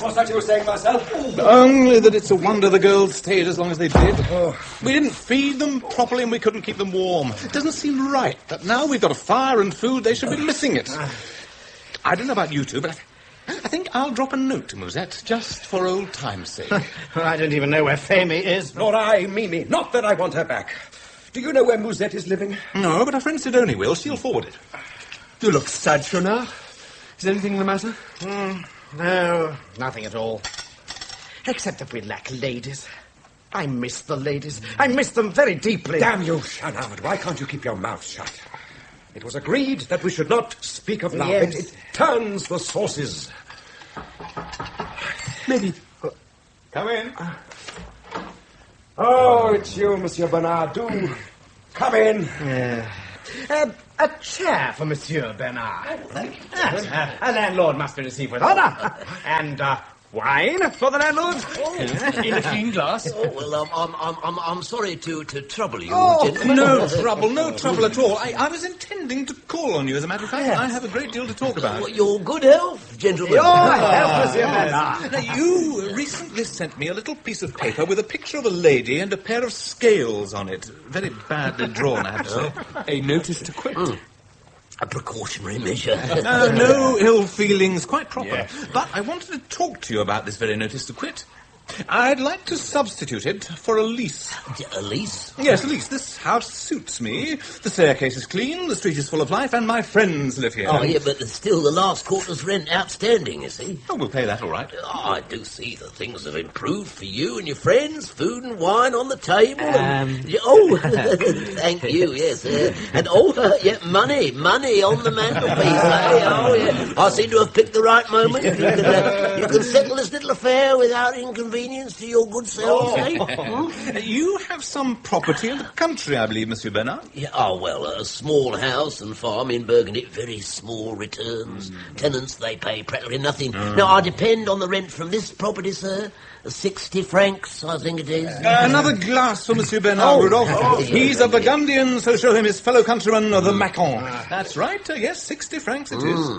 What's that you were saying, Marcel? Only that it's a wonder the girls stayed as long as they did. We didn't feed them properly and we couldn't keep them warm. It doesn't seem right that now we've got a fire and food, they should be missing it. I don't know about you two, but I think I'll drop a note to Musette, just for old time's sake. I don't even know where Femi is. Nor I, Mimi. Not that I want her back. Do you know where Musette is living? No, but our friend Sidonie will. She'll forward it. You look sad, Chonard. Is anything the matter? No, nothing at all. Except that we lack ladies. I miss the ladies. I miss them very deeply. Damn you, Chonard. Why can't you keep your mouth shut? It was agreed that we should not speak of love. Yes. It turns the sources. Maybe. Come in. Oh, it's you, Monsieur Bernard. Do come in. A chair for Monsieur Bernard. A landlord must be received with honour. And wine for the landlord. In a clean glass. Oh, well, I'm sorry to trouble you, gentlemen. No trouble at all. I was intending to call on you, as a matter of fact. I have a great deal to talk about. Your good health, gentlemen. Your health, Monsieur Bernard. Now, you recently sent me a little piece of paper with a picture of a lady and a pair of scales on it. Very badly drawn, I have to say. A notice to quit. A precautionary measure. No ill feelings, quite proper. Yes. But I wanted to talk to you about this very notice to quit. I'd like to substitute it for a lease. A lease? Yes, a lease. This house suits me. The staircase is clean, the street is full of life, and my friends live here. Oh, yeah, but still the last quarter's rent outstanding, you see. Oh, we'll pay that all right. Oh, I do see that things have improved for you and your friends. Food and wine on the table. Thank you, yes. And, money on the mantelpiece. Oh, yeah. I seem to have picked the right moment. You can settle this little affair without inconvenience to your good selves, You have some property in the country, I believe, Monsieur Bernard? Yeah, a small house and farm in Burgundy. Very small returns. Tenants, they pay practically nothing. Now, I depend on the rent from this property, sir. 60 francs, I think it is. Another glass for Monsieur Bernard, Rudolph. He's a Burgundian, so show him his fellow countryman, the Macon. That's right, yes, 60 francs it is.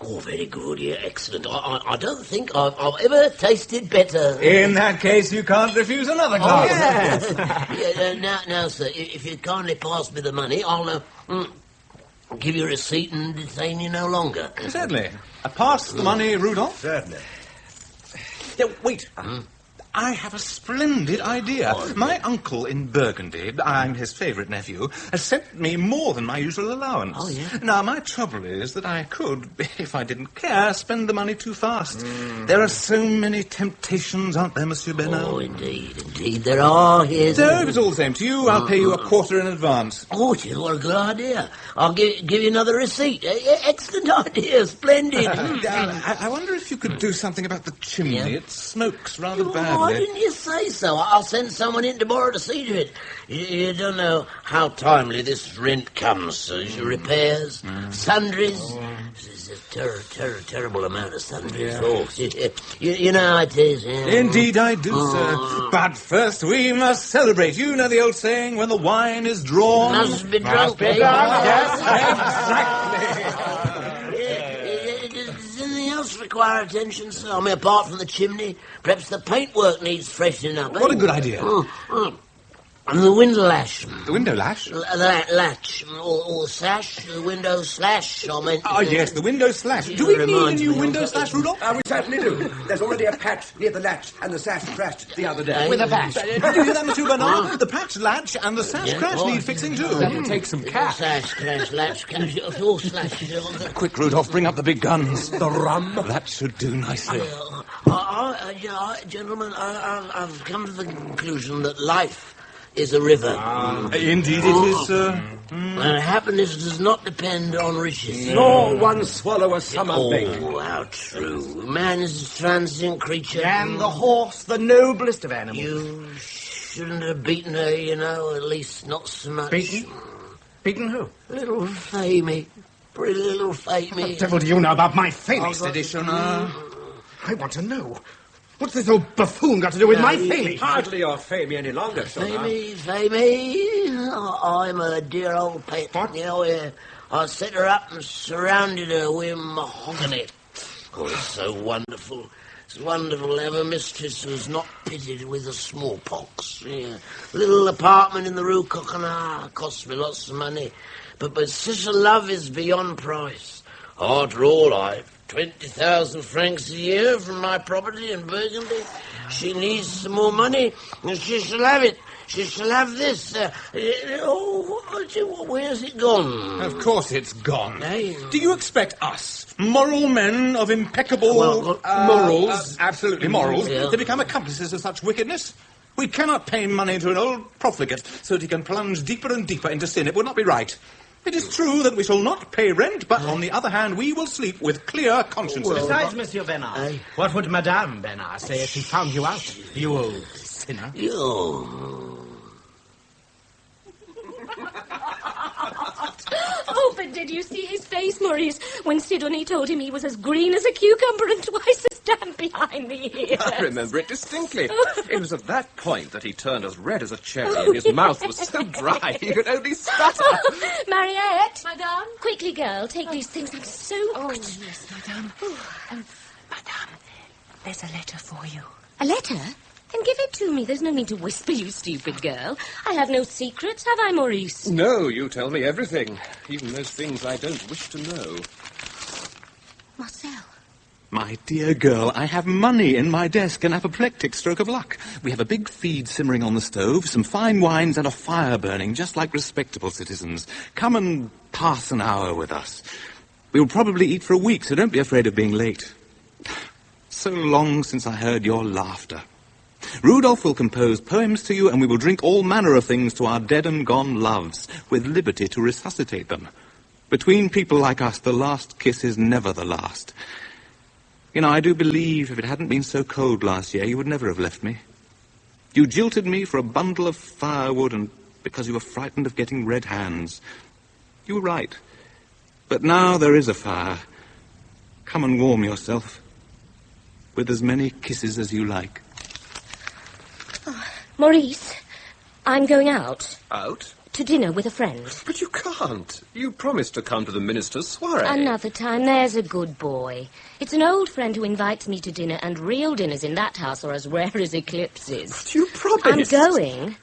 Oh, very good, yeah, excellent. I don't think I've ever tasted better. In that case, you can't refuse another glass. Yes. Now, sir, if you kindly pass me the money, I'll give you a receipt and detain you no longer. Certainly. Pass the money, Rudolph. Certainly. Now, wait. I have a splendid idea. My uncle in Burgundy, I'm his favourite nephew, has sent me more than my usual allowance. Oh, yeah? Now, my trouble is that I could, if I didn't care, spend the money too fast. There are so many temptations, aren't there, Monsieur Bernard? Oh, indeed there are, yes. So, if it's all the same to you, I'll pay you a quarter in advance. Oh, what a good idea. I'll give you another receipt. Excellent idea, splendid. I wonder if you could do something about the chimney. Yeah. It smokes rather badly. Why didn't you say so? I'll send someone in tomorrow to see to it. You don't know how timely this rent comes. Repairs, sundries. It's a terrible amount of sundries. Oh, you know how it is. Yeah. Indeed I do, sir. But first we must celebrate. You know the old saying, when the wine is drawn... Must be drunk, eh? Yes, exactly. Does anything else require attention, sir? I mean, apart from the chimney, perhaps the paintwork needs freshening up. What a good idea. And the window lash. The window lash? Latch. Or sash. The window slash, I meant. Oh, yes, the window slash. Do we need a new window slash, Rudolph? We certainly do. There's already a patch near the latch, and the sash crashed the other day. With a patch. Did you hear that, Monsieur Bernard? The patch, latch, and the sash crash need fixing, too. That'll take some cash. Sash, crash, latch, cash, all slash. Quick, Rudolph, bring up the big guns. The rum. That should do nicely. Gentlemen, I've come to the conclusion that life is a river. Indeed it is, sir. And happiness does not depend on riches. Nor one swallow a summer bake. Oh, how true. Man is a transient creature. And the horse, the noblest of animals. You shouldn't have beaten her, you know, at least not so much. Beaten? Beaten who? Little Famey. Pretty little Famey. What the devil do you know about my Famey? Editioner. I want to know. What's this old buffoon got to do with my Famey? Hardly your Famey any longer, Famey. I'm a dear old pet. What? You know, I set her up and surrounded her with mahogany. Oh, it's so wonderful. It's wonderful to have a mistress who's not pitted with the smallpox. Yeah. Little apartment in the Rue Coquenard cost me lots of money. But such a love is beyond price. After all, I've 20,000 francs a year from my property in Burgundy. She needs some more money, and she shall have it. She shall have this. Where's it gone? Of course it's gone. Hey. Do you expect us, moral men of impeccable morals, absolutely morals, to become accomplices of such wickedness? We cannot pay money to an old profligate so that he can plunge deeper and deeper into sin. It would not be right. It is true that we shall not pay rent, but on the other hand, we will sleep with clear consciences. Besides, Monsieur Bernard, what would Madame Bernard say if she found you out, you old sinner? Oh, but did you see his face, Maurice, when Sidonie told him he was as green as a cucumber and twice as damp behind the ears? I remember it distinctly. It was at that point that he turned as red as a cherry and his mouth was so dry he could only stutter. Mariette! Madame? Quickly, girl, take these things. I'm soaked. Oh, yes, Madame. Madame, there's a letter for you. A letter? Then give it to me. There's no need to whisper, you stupid girl. I have no secrets, have I, Maurice? No, you tell me everything, even those things I don't wish to know. Marcel. My dear girl, I have money in my desk, an apoplectic stroke of luck. We have a big feed simmering on the stove, some fine wines and a fire burning, just like respectable citizens. Come and pass an hour with us. We will probably eat for a week, so don't be afraid of being late. So long since I heard your laughter. Rudolph will compose poems to you, and we will drink all manner of things to our dead and gone loves, with liberty to resuscitate them. Between people like us, the last kiss is never the last. You know, I do believe if it hadn't been so cold last year, you would never have left me. You jilted me for a bundle of firewood and because you were frightened of getting red hands. You were right. But now there is a fire. Come and warm yourself. With as many kisses as you like. Maurice, I'm going out. Out? To dinner with a friend. But you can't. You promised to come to the minister's soiree. Another time, there's a good boy. It's an old friend who invites me to dinner, and real dinners in that house are as rare as eclipses. But you promised. I'm going.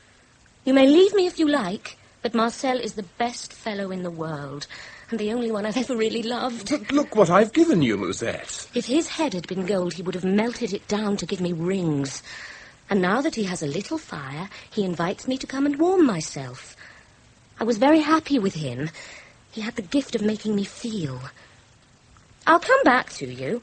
You may leave me if you like, but Marcel is the best fellow in the world, and the only one I've ever really loved. But look what I've given you, Musette. If his head had been gold, he would have melted it down to give me rings. And now that he has a little fire, he invites me to come and warm myself. I was very happy with him. He had the gift of making me feel. I'll come back to you,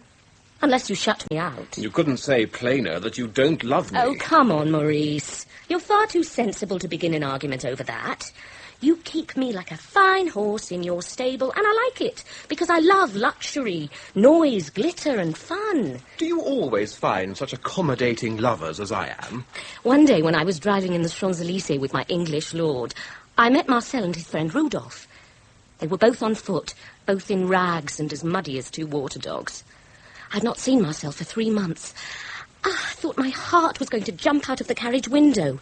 unless you shut me out. You couldn't say plainer that you don't love me. Oh, come on, Maurice. You're far too sensible to begin an argument over that. You keep me like a fine horse in your stable, and I like it, because I love luxury, noise, glitter, and fun. Do you always find such accommodating lovers as I am? One day when I was driving in the Champs-Élysées with my English lord, I met Marcel and his friend Rudolph. They were both on foot, both in rags and as muddy as two water dogs. I'd not seen Marcel for 3 months. I thought my heart was going to jump out of the carriage window.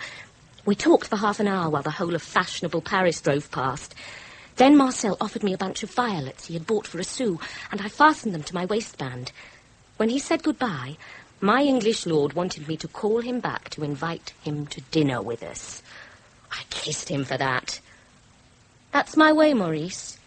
We talked for half an hour while the whole of fashionable Paris drove past. Then Marcel offered me a bunch of violets he had bought for a sou, and I fastened them to my waistband. When he said goodbye, my English lord wanted me to call him back to invite him to dinner with us. I kissed him for that. That's my way, Maurice.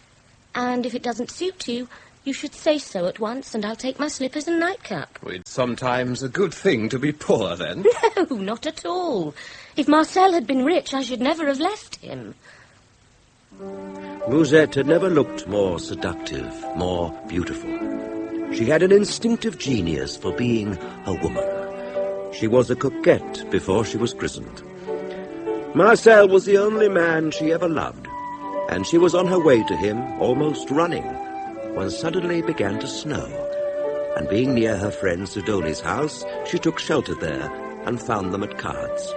And if it doesn't suit you, you should say so at once, and I'll take my slippers and nightcap. It's sometimes a good thing to be poor, then. No, not at all. If Marcel had been rich, I should never have left him. Musette had never looked more seductive, more beautiful. She had an instinctive genius for being a woman. She was a coquette before she was christened. Marcel was the only man she ever loved, and she was on her way to him, almost running, when suddenly it began to snow, and being near her friend Sidoni's house, she took shelter there and found them at cards.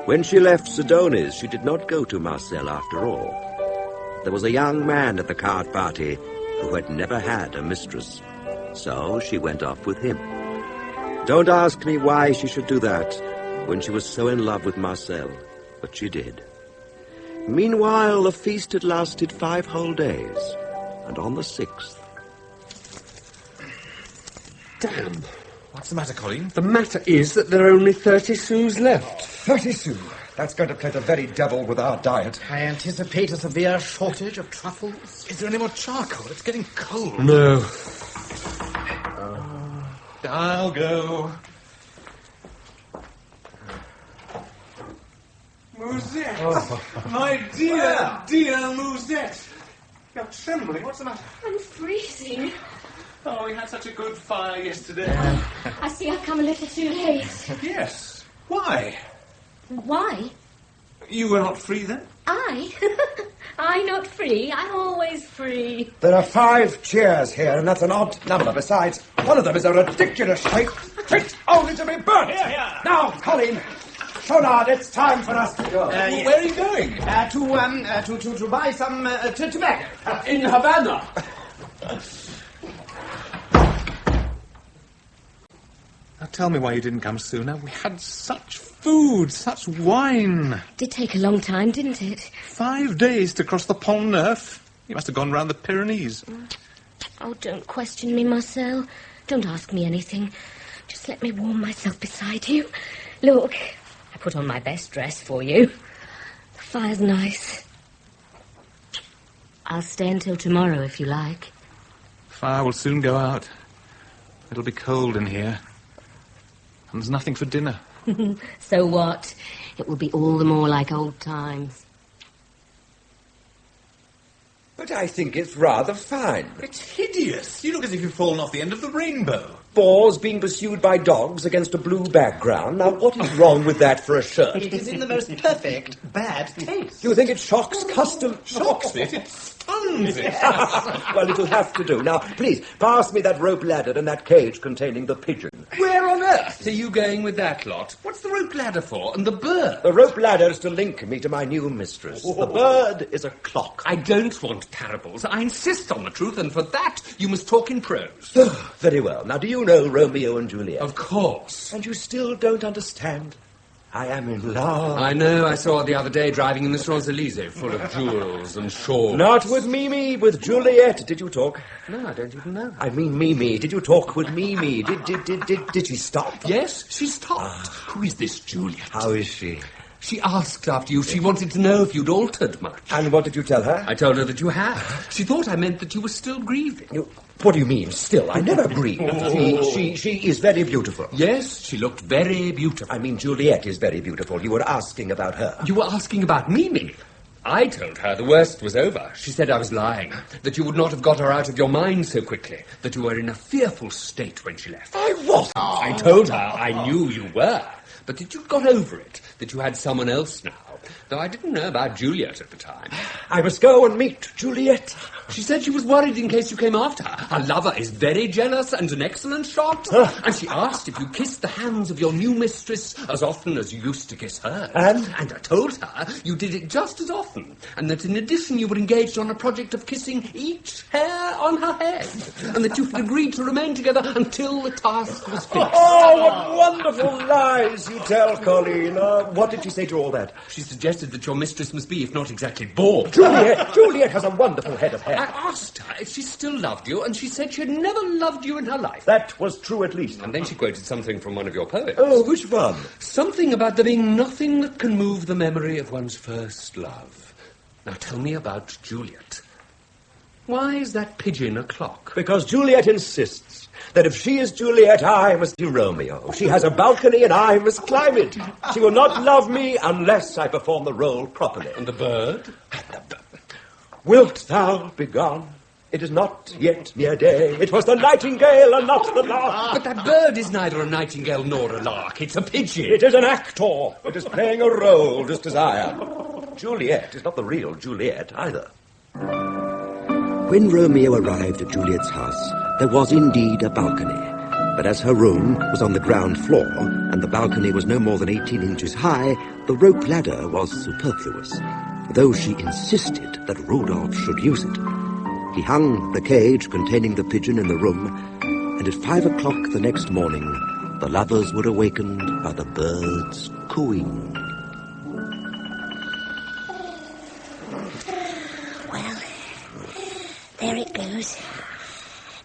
When she left Sidoni's, she did not go to Marcel after all. There was a young man at the card party who had never had a mistress, so she went off with him. Don't ask me why she should do that when she was so in love with Marcel, but she did. Meanwhile, the feast had lasted 5 whole days, and on the 6th... Damn. What's the matter, Colleen? The matter is that there are only 30 sous left. 30 sous? That's going to play the very devil with our diet. I anticipate a severe shortage of truffles. Is there any more charcoal? It's getting cold. No. I'll go. Musette! Oh. My dear, dear Musette! You're trembling. What's the matter? I'm freezing. Oh, we had such a good fire yesterday. I see I've come a little too late. Yes. Why? Why? You were not free then? I not free? I'm always free. There are 5 chairs here, and that's an odd number. Besides, one of them is a ridiculous shape, fit only to be burnt. Here. Now, Colleen, Shonard, it's time for us to go. Yes. Where are you going? To buy some tobacco. In Havana. Now tell me why you didn't come sooner. We had such food, such wine. Did take a long time, didn't it? 5 days to cross the Pont Neuf. You must have gone round the Pyrenees. Oh, don't question me, Marcel. Don't ask me anything. Just let me warm myself beside you. Look, I put on my best dress for you. The fire's nice. I'll stay until tomorrow if you like. Fire will soon go out. It'll be cold in here. And there's nothing for dinner. So what? It will be all the more like old times. But I think it's rather fine. It's hideous. You look as if you've fallen off the end of the rainbow. Boars being pursued by dogs against a blue background. Now, what is wrong with that for a shirt? It is in the most perfect bad taste. Do you think it shocks custom? Shocks it? It stuns it. Well, it'll have to do. Now, please, pass me that rope ladder and that cage containing the pigeon. Where on earth are you going with that lot? What's the rope ladder for? And the bird? The rope ladder is to link me to my new mistress. The bird is a clock. I don't want parables. I insist on the truth, and for that you must talk in prose. Very well. Now, do you know Romeo and Juliet? Of course. And you still don't understand? I am in love. I know. I saw it the other day driving in the Champs-Élysées, full of jewels and shawls. Not with Mimi, with Juliet. Did you talk? No, I don't even know. I mean Mimi. Did you talk with Mimi? Did she stop? Yes, she stopped. Who is this Juliet? How is she? She asked after you. She wanted to know if you'd altered much. And what did you tell her? I told her that you had. She thought I meant that you were still grieving. What do you mean, still? I never grieve. She is very beautiful. Yes, she looked very beautiful. I mean, Juliet is very beautiful. You were asking about her. You were asking about Mimi. I told her the worst was over. She said I was lying, that you would not have got her out of your mind so quickly, that you were in a fearful state when she left. I wasn't. I told her I knew you were, but that you'd got over it, that you had someone else now, though I didn't know about Juliet at the time. I must go and meet Juliet. She said she was worried in case you came after her. Her lover is very jealous and an excellent shot. And she asked if you kissed the hands of your new mistress as often as you used to kiss hers. And I told her you did it just as often, and that in addition you were engaged on a project of kissing each hair on her head, and that you had agreed to remain together until the task was fixed. Oh, what wonderful lies you tell, Colleen. What did she say to all that? She suggested that your mistress must be, if not exactly bored. Juliet has a wonderful head of hair. I asked her if she still loved you, and she said she had never loved you in her life. That was true, at least. And then she quoted something from one of your poems. Oh, which one? Something about there being nothing that can move the memory of one's first love. Now tell me about Juliet. Why is that pigeon a clock? Because Juliet insists that if she is Juliet, I must be Romeo. She has a balcony and I must climb it. She will not love me unless I perform the role properly. And the bird? Wilt thou be gone? It is not yet near day. It was the nightingale and not the lark. But that bird is neither a nightingale nor a lark. It's a pigeon. It is an actor. It is playing a role just as I am. Juliet is not the real Juliet either. When Romeo arrived at Juliet's house, there was indeed a balcony. But as her room was on the ground floor, and the balcony was no more than 18 inches high, the rope ladder was superfluous, though she insisted that Rudolph should use it. He hung the cage containing the pigeon in the room, and at 5 o'clock the next morning, the lovers were awakened by the birds cooing. Well, there it goes.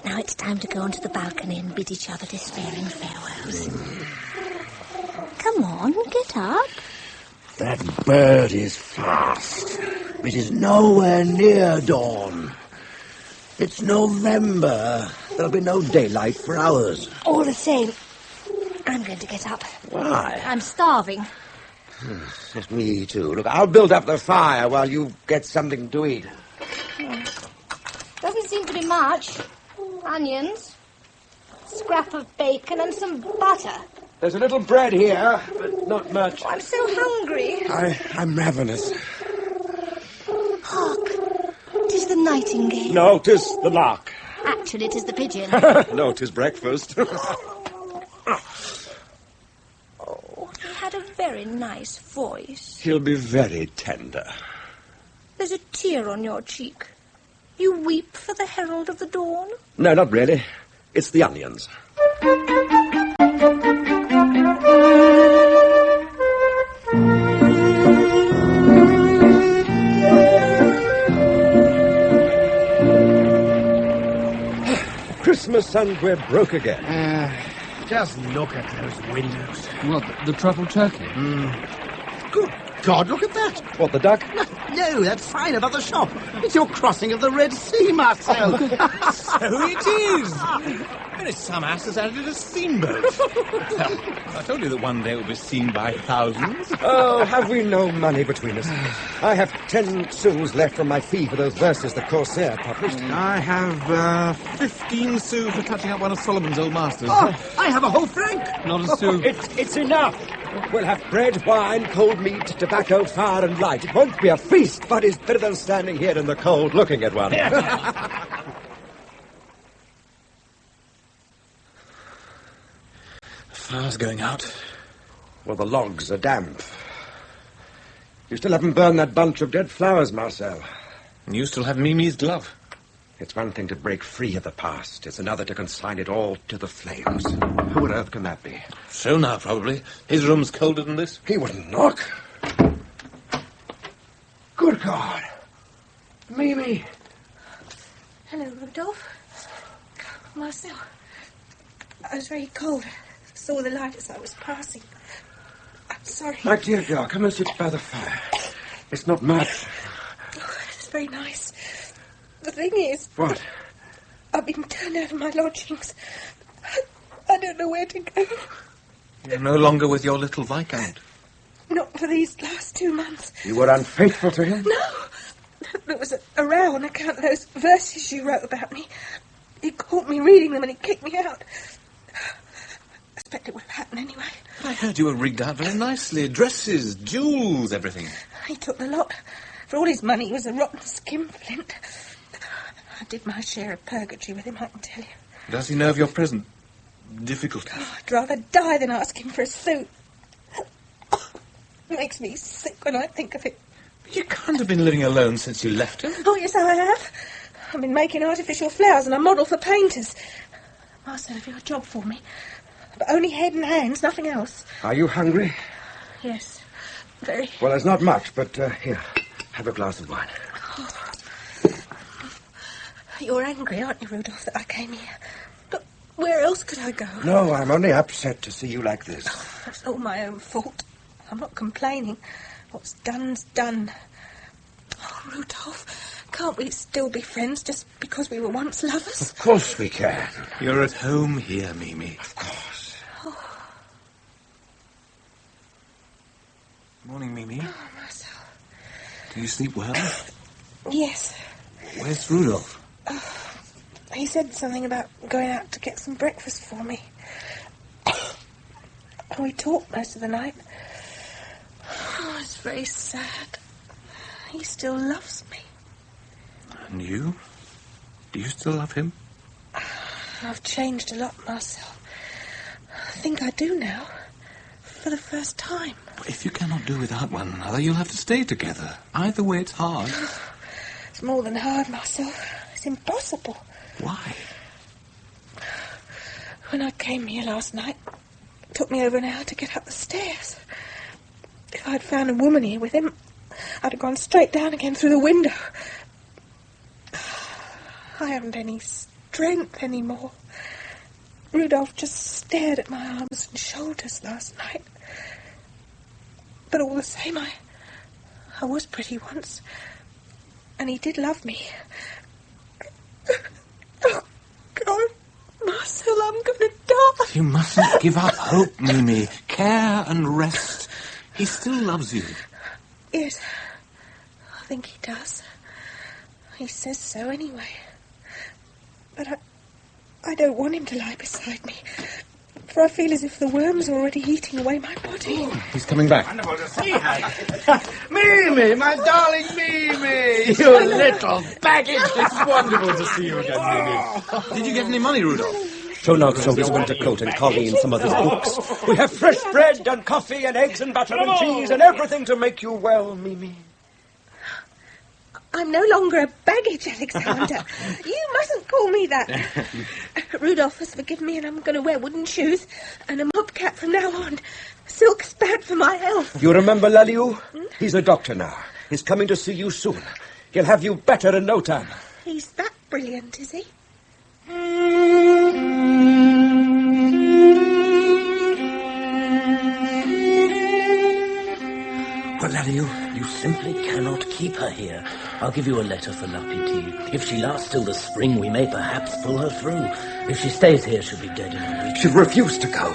Now it's time to go onto the balcony and bid each other despairing farewells. Come on, get up. That bird is fast. It is nowhere near dawn. It's November. There'll be no daylight for hours. All the same, I'm going to get up. Why? I'm starving. It's me too. Look, I'll build up the fire while you get something to eat. Doesn't seem to be much. Onions, scrap of bacon and some butter. There's a little bread here, but not much. Oh, I'm so hungry. I'm ravenous. Hark, 'tis the nightingale. No, 'tis the lark. Actually, 'tis the pigeon. No, 'tis breakfast. Oh, he had a very nice voice. He'll be very tender. There's a tear on your cheek. You weep for the herald of the dawn? No, not really. It's the onions. Christmas and we're broke again. Just look at those windows. What, the truffle turkey? Good God, look at that. What, the duck? No, that sign above the shop. It's your crossing of the Red Sea, Marcel. So it is. And it's some ass has added a steamboat. I told you that one day it would be seen by thousands. Oh, have we no money between us? I have 10 sous left from my fee for those verses the Corsair published. I have 15 sous for touching up one of Solomon's old masters. Oh, I have a whole franc. Not a sou. It's enough. We'll have bread, wine, cold meat, tobacco, fire and light. It won't be a feast, but it's better than standing here in the cold looking at one. The fire's going out. Well, the logs are damp. You still haven't burned that bunch of dead flowers, Marcel. You still have Mimi's glove. It's one thing to break free of the past. It's another to consign it all to the flames. Who on earth can that be? So now, probably. His room's colder than this. He wouldn't knock. Good God. Mimi. Hello, Rudolph. Marcel. I was very cold. Saw the light as I was passing. I'm sorry. My dear girl, come and sit by the fire. It's not much. Oh, it's very nice. The thing is... What? I've been turned out of my lodgings. I don't know where to go. You're no longer with your little Viscount. Not for these last 2 months. You were unfaithful to him? No. There was a row on account of those verses you wrote about me. He caught me reading them and he kicked me out. I expect it would have happened anyway. I heard you were rigged out very nicely. Dresses, jewels, everything. He took the lot. For all his money, he was a rotten skinflint. I did my share of purgatory with him, I can tell you. Does he know of your present difficulties? Oh, I'd rather die than ask him for a suit. It makes me sick when I think of it. You can't have been living alone since you left him. Oh, yes, I have. I've been making artificial flowers and a model for painters. Marcel, have you a job for me? But only head and hands, nothing else. Are you hungry? Yes, very. Well, there's not much, but here, have a glass of wine. Oh. You're angry, aren't you, Rudolph, that I came here? But where else could I go? No, I'm only upset to see you like this. Oh, that's all my own fault. I'm not complaining. What's done's done. Oh, Rudolph, can't we still be friends just because we were once lovers? Of course we can. You're at home here, Mimi. Of course. Oh. Morning, Mimi. Oh, Marcel. Do you sleep well? Yes. Where's Rudolph? He said something about going out to get some breakfast for me. We talked most of the night. Oh, it's very sad. He still loves me. And you? Do you still love him? I've changed a lot, Marcel. I think I do now. For the first time. But if you cannot do without one another, you'll have to stay together. Either way, it's hard. It's more than hard, Marcel. It's impossible. Why? When I came here last night, it took me over an hour to get up the stairs. If I'd found a woman here with him, I'd have gone straight down again through the window. I haven't any strength anymore. Rudolph just stared at my arms and shoulders last night. But all the same, I was pretty once. And he did love me. Oh, God, Marcel, I'm going to die. You mustn't give up hope, Mimi. Care and rest. He still loves you. Yes, I think he does. He says so anyway. But I don't want him to lie beside me. For I feel as if the worms are already eating away my body. He's coming back. Wonderful to see her. Mimi, my darling Mimi. You little baggage. It's wonderful to see you again, Mimi. Did you get any money, Rudolph? Schaunard sold his winter coat and Colleen some of his books. We have fresh bread and coffee and eggs and butter and cheese and everything to make you well, Mimi. I'm no longer a baggage, Alexander. You mustn't call me that. Rudolph has forgiven me and I'm going to wear wooden shoes and a mob cap from now on. Silk's bad for my health. You remember Laliou? He's a doctor now. He's coming to see you soon. He'll have you better in no time. He's that brilliant, is he? Well, Laliou, you simply cannot keep her here. I'll give you a letter for La Petite. If she lasts till the spring, we may perhaps pull her through. If she stays here, she'll be dead in a week. She'll refuse to go.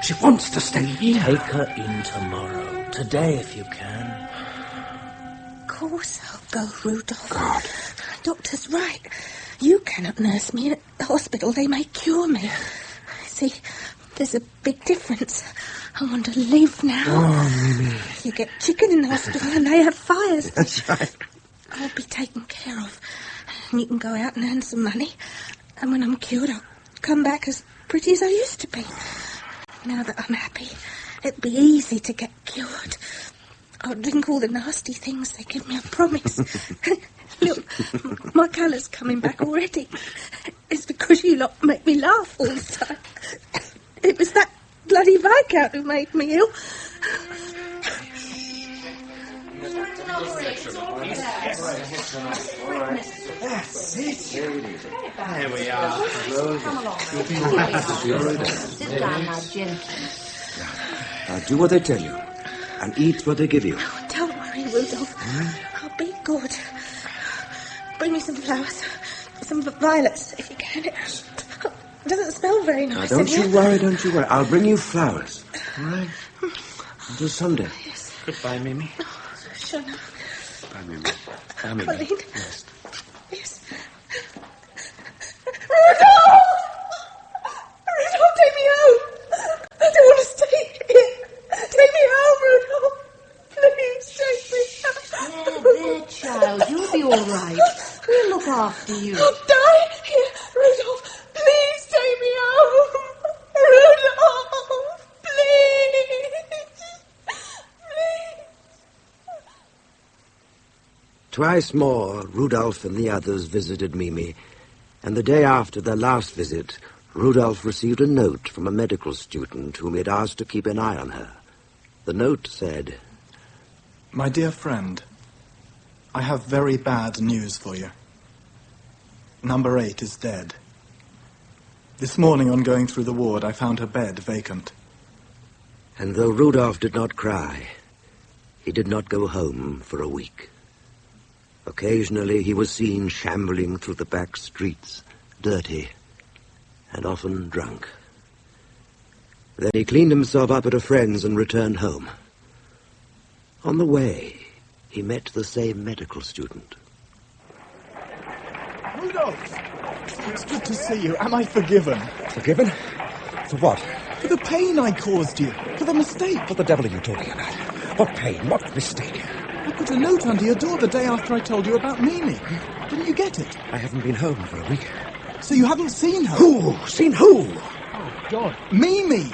She wants to stay here. Take her in tomorrow. Today, if you can. Of course I'll go, Rudolph. God. Doctor's right. You cannot nurse me. At the hospital, they may cure me. See, there's a big difference. I want to live now. Oh, Mimi. You get chicken in the hospital and they have fires. That's right. I'll be taken care of. And you can go out and earn some money. And when I'm cured, I'll come back as pretty as I used to be. Now that I'm happy, it'll be easy to get cured. I'll drink all the nasty things they give me, I promise. Look, my colour's coming back already. It's because you lot make me laugh all the time. It was that bloody Viscount who made me ill. There we are. Come along. Sit down now, gently. Now do what they tell you, and eat what they give you. Oh, don't worry, Rudolph. I'll be good. Bring me some flowers. Some violets, if you can. It doesn't smell very nice. Now, don't you worry. I'll bring you flowers. All right? Until Sunday. Yes. Goodbye, Mimi. Oh, sure enough. Bye, Mimi. Bye, Mimi. Colleen. Yes. Yes. Rudolph! Rudolph, take me home. I don't want to stay here. after you. I'll die here, Rudolph. Please take me home. Rudolph, please. Please. Twice more, Rudolph and the others visited Mimi, and the day after their last visit, Rudolph received a note from a medical student whom he had asked to keep an eye on her. The note said, My dear friend, I have very bad news for you. Number 8 is dead. This morning on going through the ward, I found her bed vacant. And though Rudolph did not cry, he did not go home for a week. Occasionally he was seen shambling through the back streets, dirty, and often drunk. Then he cleaned himself up at a friend's and returned home. On the way, he met the same medical student. Rudolph! It's good to see you. Am I forgiven? Forgiven? For what? For the pain I caused you. For the mistake. What the devil are you talking about? What pain? What mistake? I put a note under your door the day after I told you about Mimi. Didn't you get it? I haven't been home for a week. So you haven't seen her? Who? Seen who? Oh, God. Mimi!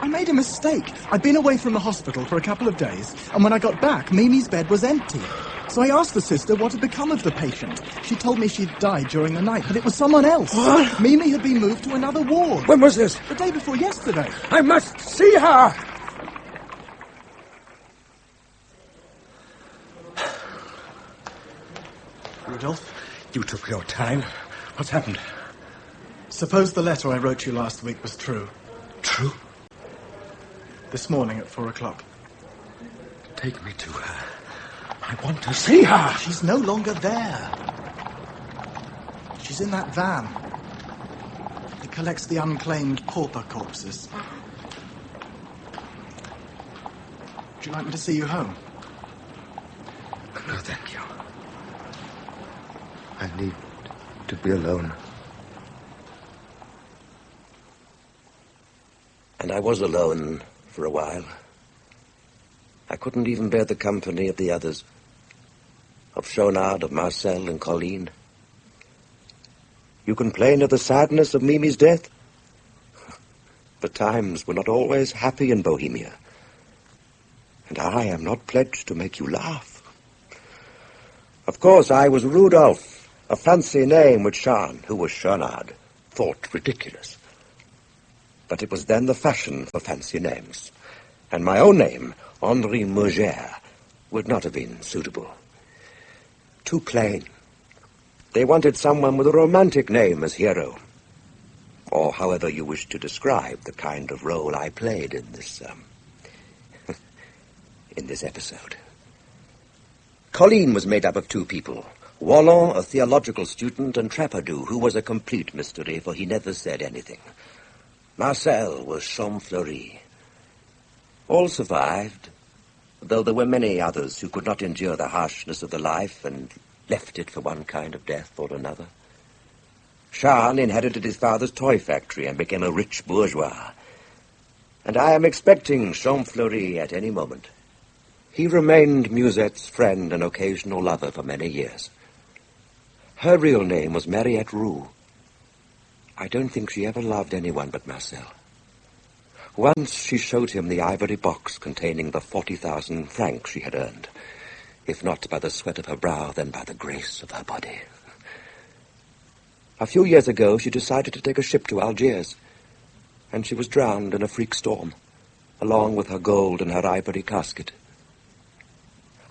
I made a mistake. I'd been away from the hospital for a couple of days, and when I got back, Mimi's bed was empty. So I asked the sister what had become of the patient. She told me she'd died during the night, but it was someone else. What? Mimi had been moved to another ward. When was this? The day before yesterday. I must see her! Rudolph? You took your time. What's happened? Suppose the letter I wrote you last week was true. True? This morning at 4 o'clock. Take me to her. I want to see her. She's no longer there. She's in that van. It collects the unclaimed pauper corpses. Would you like me to see you home? No, thank you. I need to be alone. And I was alone for a while. I couldn't even bear the company of the others, of Schaunard, of Marcel and Colline. You complain of the sadness of Mimi's death? But times were not always happy in Bohemia. And I am not pledged to make you laugh. Of course, I was Rudolph, a fancy name which Jean, who was Schaunard, thought ridiculous. But it was then the fashion for fancy names, and my own name, Henri Murger, would not have been suitable. Too plain. They wanted someone with a romantic name as hero, or however you wish to describe the kind of role I played in this, in this episode. Colline was made up of two people. Wallon, a theological student, and Trapadou, who was a complete mystery, for he never said anything. Marcel was Champfleury. All survived, though there were many others who could not endure the harshness of the life and left it for one kind of death or another. Jean inherited his father's toy factory and became a rich bourgeois. And I am expecting Champfleury at any moment. He remained Musette's friend and occasional lover for many years. Her real name was Mariette Roux. I don't think she ever loved anyone but Marcel. Once she showed him the ivory box containing the 40,000 francs she had earned, if not by the sweat of her brow, then by the grace of her body. A few years ago, she decided to take a ship to Algiers, and she was drowned in a freak storm, along with her gold and her ivory casket.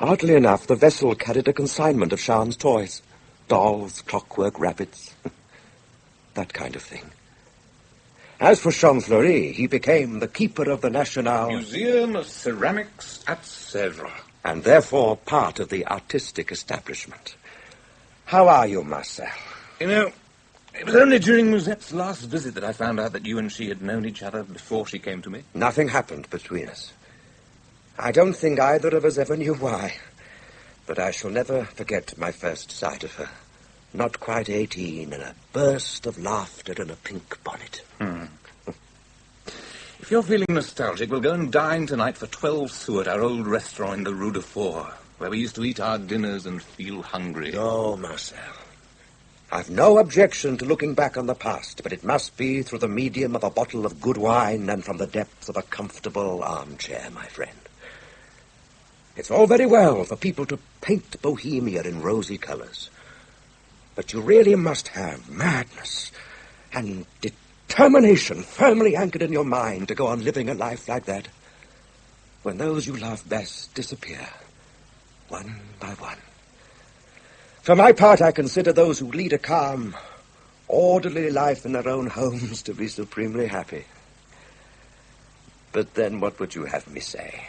Oddly enough, the vessel carried a consignment of Jean's toys, dolls, clockwork, rabbits, that kind of thing. As for Champfleury, he became the keeper of the National Museum of Ceramics at Sèvres, and therefore part of the artistic establishment. How are you, Marcel? You know, it was only during Musette's last visit that I found out that you and she had known each other before she came to me. Nothing happened between us. I don't think either of us ever knew why, but I shall never forget my first sight of her. Not quite 18, and a burst of laughter and a pink bonnet. If you're feeling nostalgic, we'll go and dine tonight for 12 sous at our old restaurant in the Rue de Four, where we used to eat our dinners and feel hungry. No, Marcel. I've no objection to looking back on the past, but it must be through the medium of a bottle of good wine and from the depths of a comfortable armchair, my friend. It's all very well for people to paint Bohemia in rosy colors, but you really must have madness and determination firmly anchored in your mind to go on living a life like that when those you love best disappear, one by one. For my part, I consider those who lead a calm, orderly life in their own homes to be supremely happy. But then what would you have me say?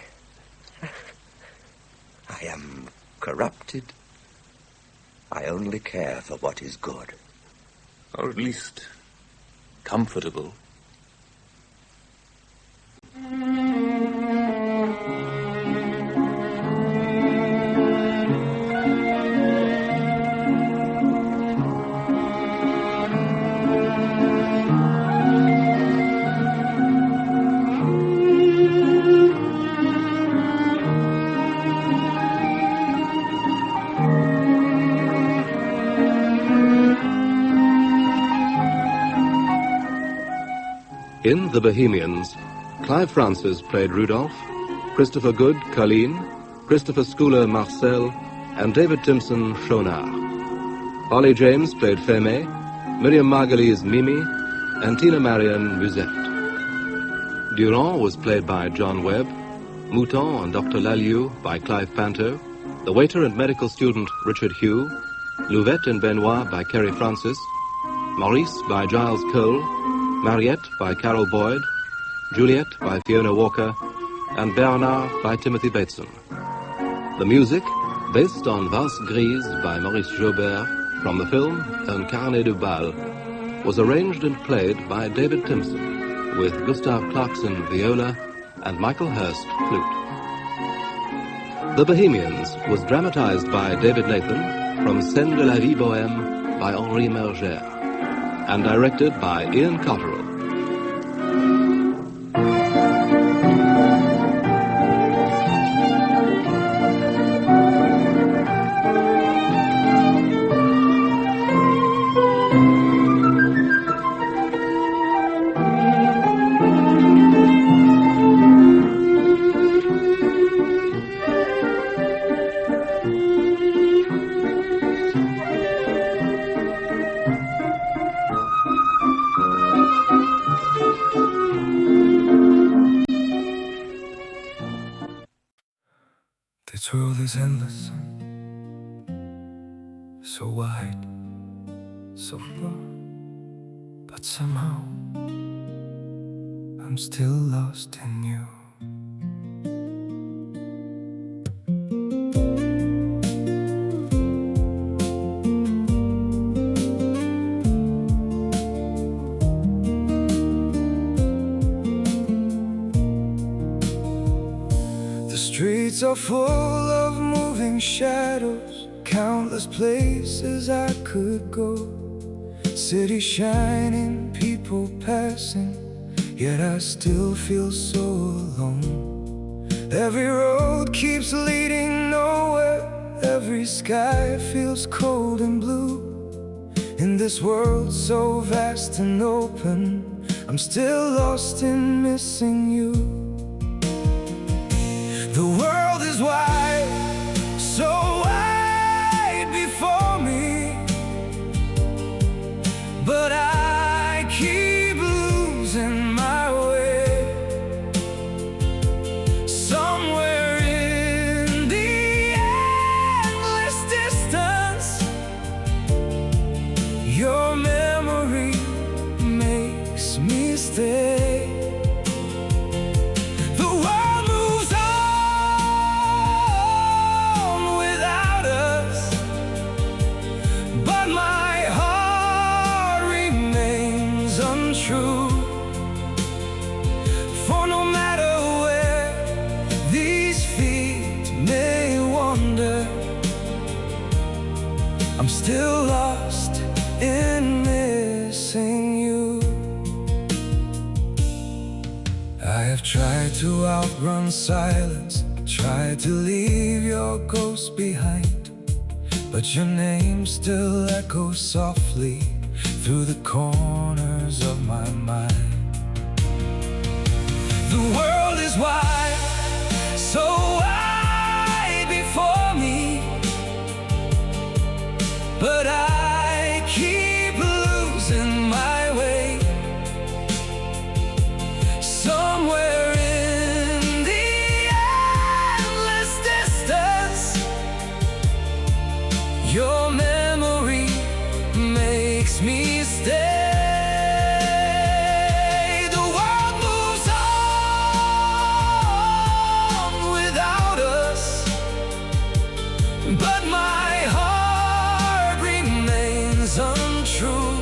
I am corrupted. I only care for what is good. Or at least comfortable. In The Bohemians, Clive Francis played Rudolph, Christopher Good, Colleen, Christopher Schuyler, Marcel, and David Timpson, Schonard. Polly James played Feme, Miriam Margolyes, Mimi, and Tina Marion, Musette. Durand was played by John Webb, Mouton and Dr. Lalieu by Clive Panto, the waiter and medical student Richard Hugh, Louvette and Benoit by Kerry Francis, Maurice by Giles Cole, Mariette by Carol Boyd, Juliet by Fiona Walker, and Bernard by Timothy Bateson. The music, based on Valse Grise by Maurice Jaubert from the film Un Carnet de Bal, was arranged and played by David Timpson, with Gustav Clarkson viola and Michael Hurst flute. The Bohemians was dramatized by David Nathan from Scène de la Vie Bohème by Henri Merger, and directed by Ian Cotterill. This world is endless, so wide, so far, but somehow I'm still lost in you. The streets are full of moving shadows, countless places I could go. City shining, people passing, yet I still feel so alone. Every road keeps leading nowhere, every sky feels cold and blue. In this world so vast and open, I'm still lost in missing you. The world is wide, so wide before me, but I keep losing my way. Somewhere in the endless distance, your memory makes me stay. For no matter where these feet may wander, I'm still lost in missing you. I have tried to outrun silence, tried to leave your ghost behind, but your name still echoes softly through the corners of my mind. The world is wide, so wide before me, but I keep losing my way. Somewhere in the endless distance, your memory makes me stay. The world moves on without us, but my heart remains untrue.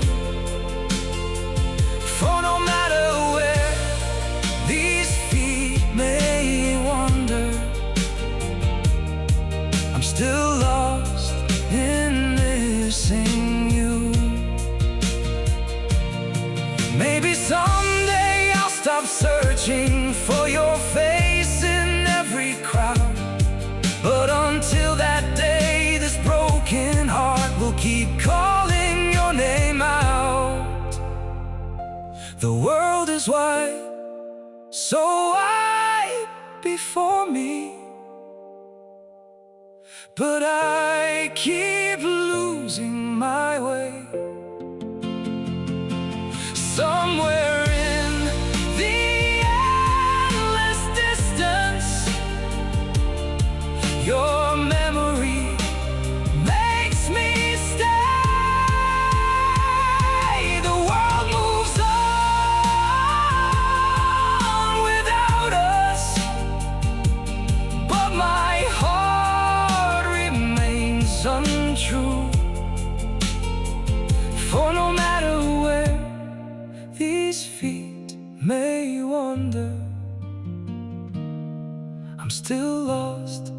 For no matter where these feet may wander, I'm still lost in missing you. Maybe someday I'll stop searching for your face in every crowd, but until that day, this broken heart will keep calling your name out. The world is wide, so wide before me, but I keep losing my way. Somewhere in the endless distance, your memory makes me stay. The world moves on without us, but my heart remains untrue. For no matter where these feet may wander, I'm still lost